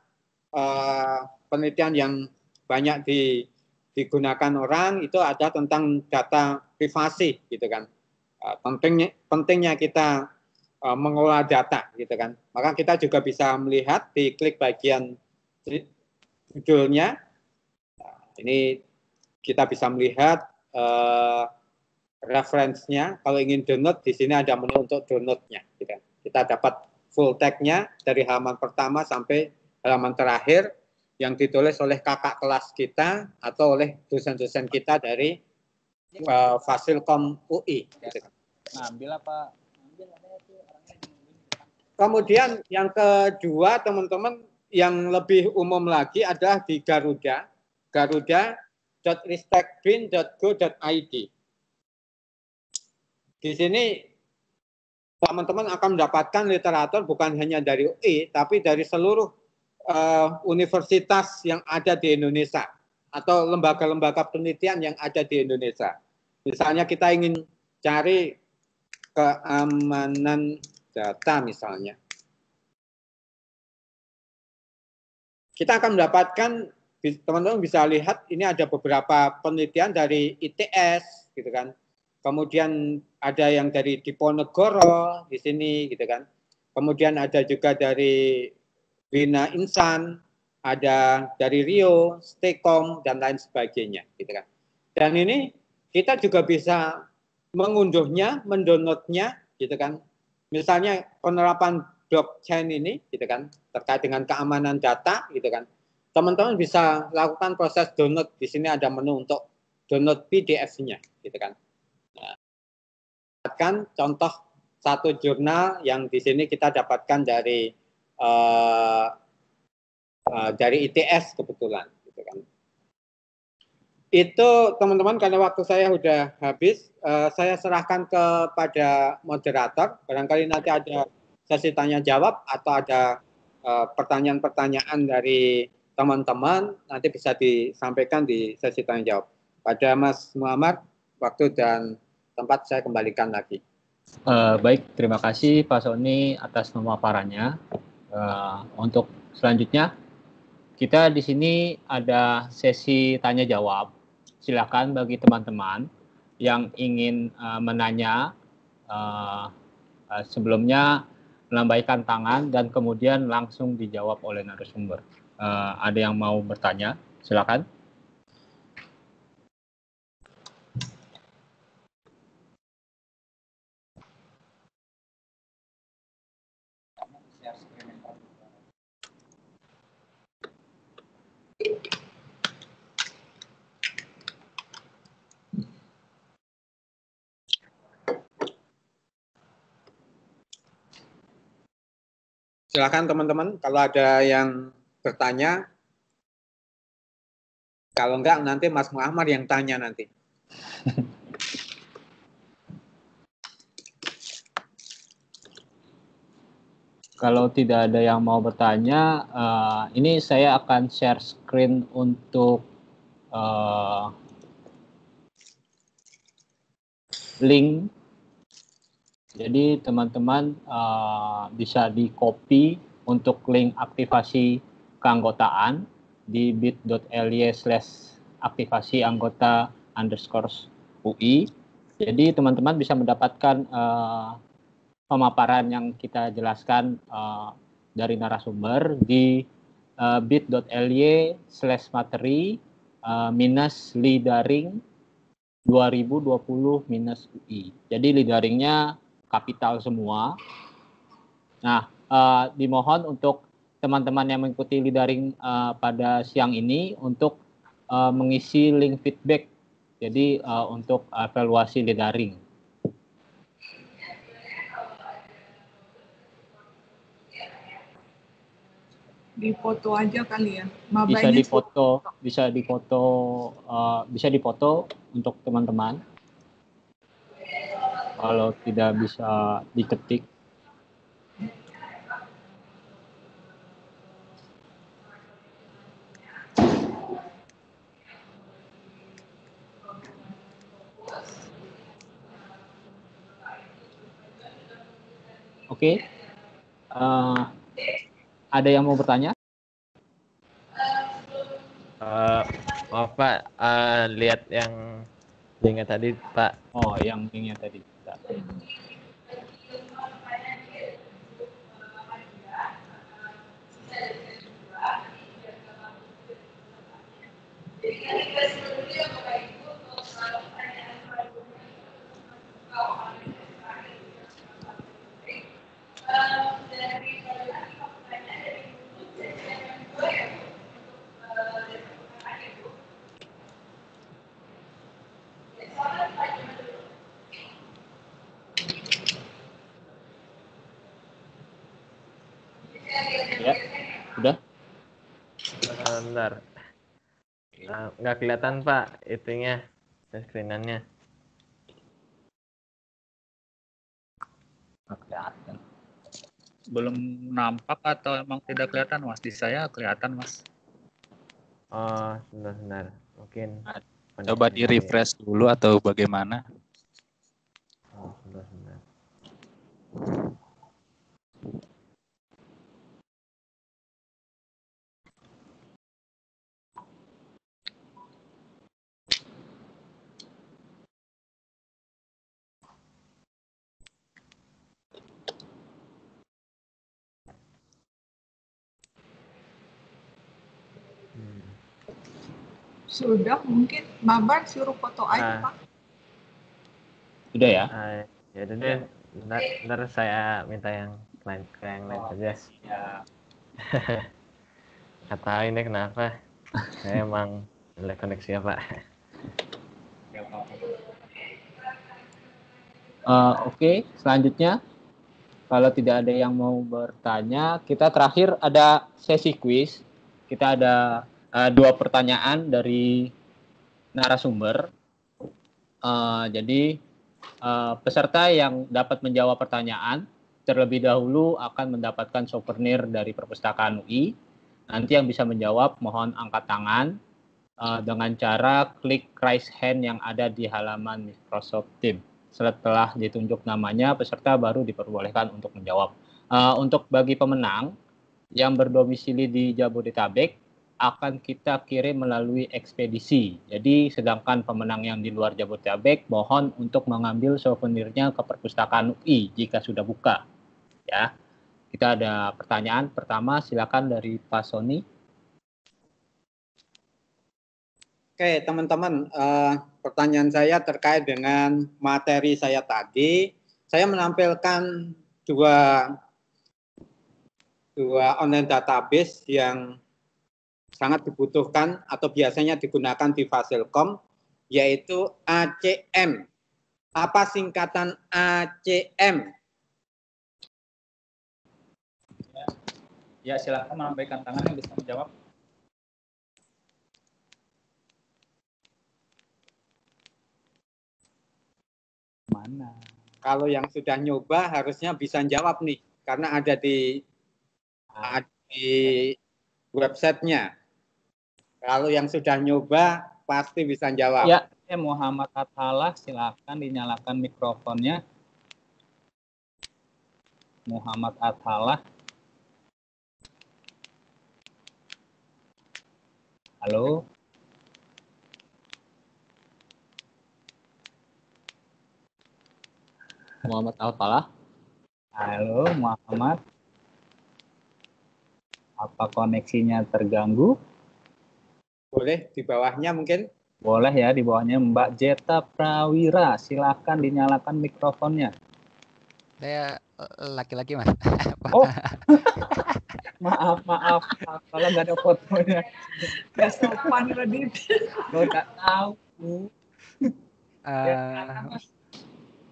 penelitian yang banyak digunakan orang itu ada tentang data privasi, gitu kan. Pentingnya kita mengelola data, gitu kan. Maka kita juga bisa melihat di klik bagian judulnya. Nah, ini kita bisa melihat referensinya. Kalau ingin download, di sini ada menu untuk downloadnya, gitu kan. Kita dapat full tag-nya dari halaman pertama sampai halaman terakhir yang ditulis oleh kakak kelas kita atau oleh dosen-dosen kita dari Fasilkom UI. Gitu. Ambil apa? Kemudian yang kedua, teman-teman, yang lebih umum lagi adalah di Garuda, garuda.ristekbin.go.id. Di sini teman-teman akan mendapatkan literatur bukan hanya dari UI, tapi dari seluruh universitas yang ada di Indonesia atau lembaga-lembaga penelitian yang ada di Indonesia. Misalnya kita ingin cari keamanan data misalnya. Kita akan mendapatkan, teman-teman bisa lihat ini ada beberapa penelitian dari ITS, gitu kan. Kemudian ada yang dari Diponegoro di sini, gitu kan. Kemudian ada juga dari Bina Insan, ada dari Rio, Stekom, dan lain sebagainya, gitu kan. Dan ini kita juga bisa mengunduhnya, mendownloadnya, gitu kan. Misalnya penerapan blockchain ini, gitu kan, terkait dengan keamanan data, gitu kan. Teman-teman bisa lakukan proses download. Di sini ada menu untuk download PDF-nya, gitu kan. Nah, contoh satu jurnal yang di sini kita dapatkan dari ITS kebetulan, gitu kan. Itu teman-teman, karena waktu saya sudah habis, saya serahkan kepada moderator. Barangkali nanti ada sesi tanya jawab atau ada pertanyaan-pertanyaan dari teman-teman, nanti bisa disampaikan di sesi tanya jawab. Pada Mas Muhammad, waktu dan tempat saya kembalikan lagi. Baik, terima kasih Pak Sony atas pemaparannya. Untuk selanjutnya, kita di sini ada sesi tanya jawab. Silakan bagi teman-teman yang ingin menanya, sebelumnya melambaikan tangan dan kemudian langsung dijawab oleh narasumber. Ada yang mau bertanya? Silakan. Silakan teman-teman, kalau ada yang bertanya. Kalau enggak, nanti Mas Muhammad yang tanya nanti. Kalau tidak ada yang mau bertanya, ini saya akan share screen untuk link. Jadi teman-teman bisa di-copy untuk link aktivasi keanggotaan di bit.ly/aktivasi_anggota_UI. Jadi teman-teman bisa mendapatkan pemaparan yang kita jelaskan dari narasumber di bit.ly/materi-lidaring 2020-UI. Jadi lidaringnya kapital semua. Nah, dimohon untuk teman-teman yang mengikuti lidaring pada siang ini untuk mengisi link feedback. Jadi untuk evaluasi lidaring. Di foto aja kali ya. Bisa difoto untuk teman-teman. Kalau tidak bisa diketik. Oke. Ada yang mau bertanya? Maaf Pak, lihat yang linknya tadi Pak. Oh, yang linknya tadi. Ya, sudah. Bentar. Nggak kelihatan Pak itunya, screen-annya. Nggak kelihatan. Belum nampak atau emang tidak kelihatan, Mas? Di saya kelihatan, Mas. Oh, sebentar. Mungkin. Coba di-refresh dulu atau bagaimana? Oh, sebentar. Sudah mungkin Mabar suruh foto aja Pak. Sudah ya? Ya udah deh, bentar saya minta yang lain saja. Nggak tahu ini kenapa. Saya emang jelek koneksi ya Pak. Oke, selanjutnya kalau tidak ada yang mau bertanya, kita terakhir ada sesi kuis. Kita ada 2 pertanyaan dari narasumber. Jadi peserta yang dapat menjawab pertanyaan terlebih dahulu akan mendapatkan souvenir dari Perpustakaan UI. Nanti yang bisa menjawab mohon angkat tangan dengan cara klik raise hand yang ada di halaman Microsoft Teams. Setelah ditunjuk namanya, peserta baru diperbolehkan untuk menjawab. Untuk bagi pemenang yang berdomisili di Jabodetabek, akan kita kirim melalui ekspedisi. Jadi sedangkan pemenang yang di luar Jabodetabek mohon untuk mengambil souvenirnya ke Perpustakaan UI jika sudah buka. Ya, kita ada pertanyaan pertama, silakan dari Pak Sony. Oke, teman-teman, pertanyaan saya terkait dengan materi saya tadi. Saya menampilkan dua online database yang sangat dibutuhkan atau biasanya digunakan di Fasilkom, yaitu ACM. Apa singkatan ACM? Ya, silakan melambaikan tangan yang bisa menjawab. Mana? Kalau yang sudah nyoba harusnya bisa jawab nih, karena ada di websitenya. Kalau yang sudah nyoba pasti bisa jawab. Ya, Muhammad Athalah, silakan dinyalakan mikrofonnya. Muhammad Athalah. Halo. Muhammad Athalah. Halo, Muhammad. Apa koneksinya terganggu? Boleh di bawahnya mungkin? Boleh ya, di bawahnya Mbak Jeta Prawira. Silakan dinyalakan mikrofonnya. Saya laki-laki, Mas. Oh, maaf. Kalau nggak ada fotonya. Gak sopan Radit. Lo nggak tahu.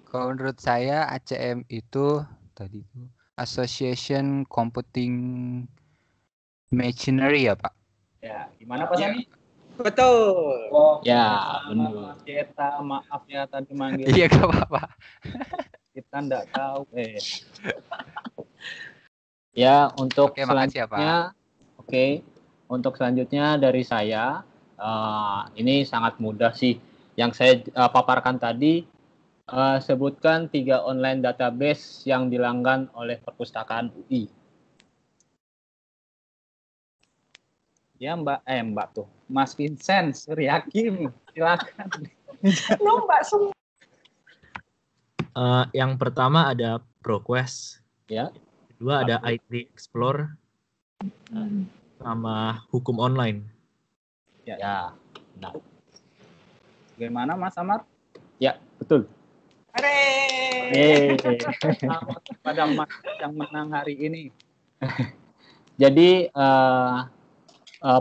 Kalau menurut saya ACM itu tadi itu Association Computing Machinery ya, Pak? Ya, gimana Pak Sani? Betul. Oh, Ya, benar. Jeta, maaf ya tadi manggil. Iya, gak apa-apa. Kita nggak tahu. Ya, untuk Oke, makasih ya, Pak. selanjutnya, oke, untuk selanjutnya dari saya, ini sangat mudah sih. Yang saya paparkan tadi, sebutkan 3 online database yang dilanggan oleh Perpustakaan UI. Ya Mbak tuh, Mas Vincent Suryakim, silakan. Lu Mbak semua. Yang pertama ada ProQuest, Ya, kedua ada IT Explorer, sama Hukum Online. ya, benar. Bagaimana Mas Amar? Ya, betul. Hore. Selamat kepada Mas yang menang hari ini. Jadi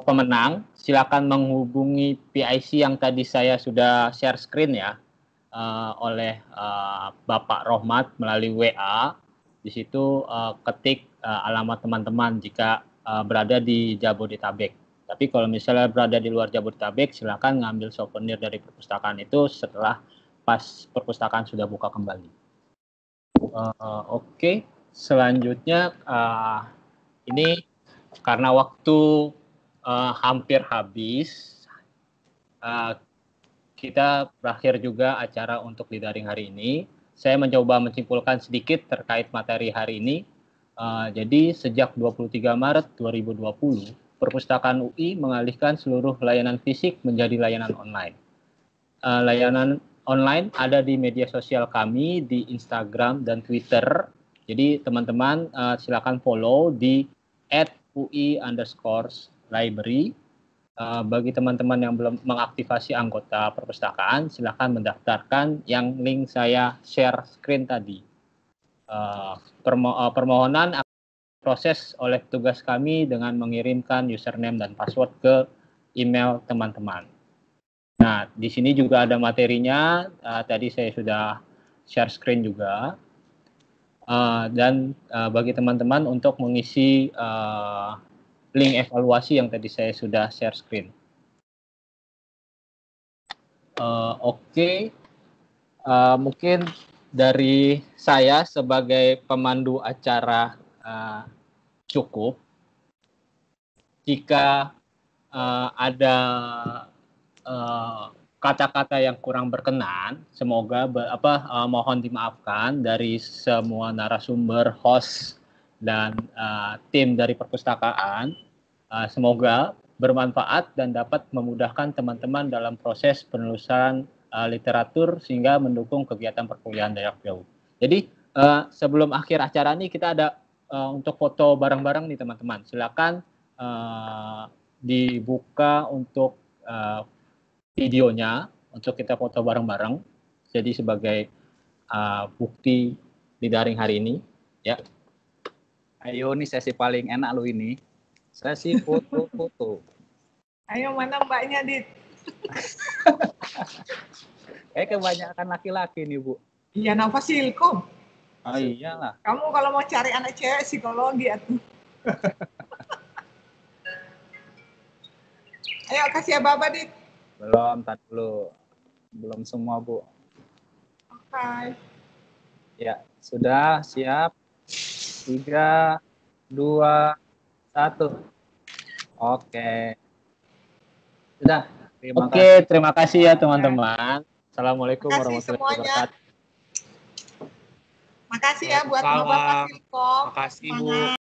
pemenang silakan menghubungi PIC yang tadi saya sudah share screen ya, oleh Bapak Rohmat melalui WA. Di situ ketik alamat teman-teman jika berada di Jabodetabek. Tapi kalau misalnya berada di luar Jabodetabek, silakan ngambil souvenir dari perpustakaan itu setelah pas perpustakaan sudah buka kembali. Oke. Selanjutnya ini karena waktu hampir habis, kita berakhir juga acara untuk di daring hari ini. Saya mencoba menyimpulkan sedikit terkait materi hari ini. Jadi sejak 23 Maret 2020, Perpustakaan UI mengalihkan seluruh layanan fisik menjadi layanan online. Layanan online ada di media sosial kami di Instagram dan Twitter. Jadi teman-teman silakan follow di @UI_library. Bagi teman-teman yang belum mengaktifasi anggota perpustakaan, silakan mendaftarkan yang link saya share screen tadi. Permohonan proses oleh petugas kami dengan mengirimkan username dan password ke email teman-teman. Nah, di sini juga ada materinya. Tadi saya sudah share screen juga. Dan bagi teman-teman untuk mengisi link evaluasi yang tadi saya sudah share screen. Oke. Mungkin dari saya sebagai pemandu acara cukup. Jika ada kata-kata yang kurang berkenan, semoga mohon dimaafkan dari semua narasumber, host, dan tim dari perpustakaan. Semoga bermanfaat dan dapat memudahkan teman-teman dalam proses penelusuran literatur sehingga mendukung kegiatan perkuliahan jarak jauh. Jadi sebelum akhir acara ini kita ada untuk foto bareng-bareng nih teman-teman. Silakan dibuka untuk videonya untuk kita foto bareng-bareng. Jadi sebagai bukti di daring hari ini, ya. Ayo nih sesi paling enak lo ini. Sesi foto-foto. Ayo mana mbaknya, Dit? Kebanyakan laki-laki nih, Bu. Iya, nafas silkom. Oh iyalah. Kamu kalau mau cari anak cewek psikologi atuh. Ayo kasih ya Bapak, Dit. Belum, tar dulu. Belum semua, Bu. Oke. Ya, sudah siap. 3, 2, 1. Oke. Sudah. Terima Oke, kasih. terima kasih ya teman-teman. Assalamualaikum Makasih warahmatullahi semuanya. wabarakatuh. Makasih ya buat Bapak Silkom. Makasih, Bu. Semangat.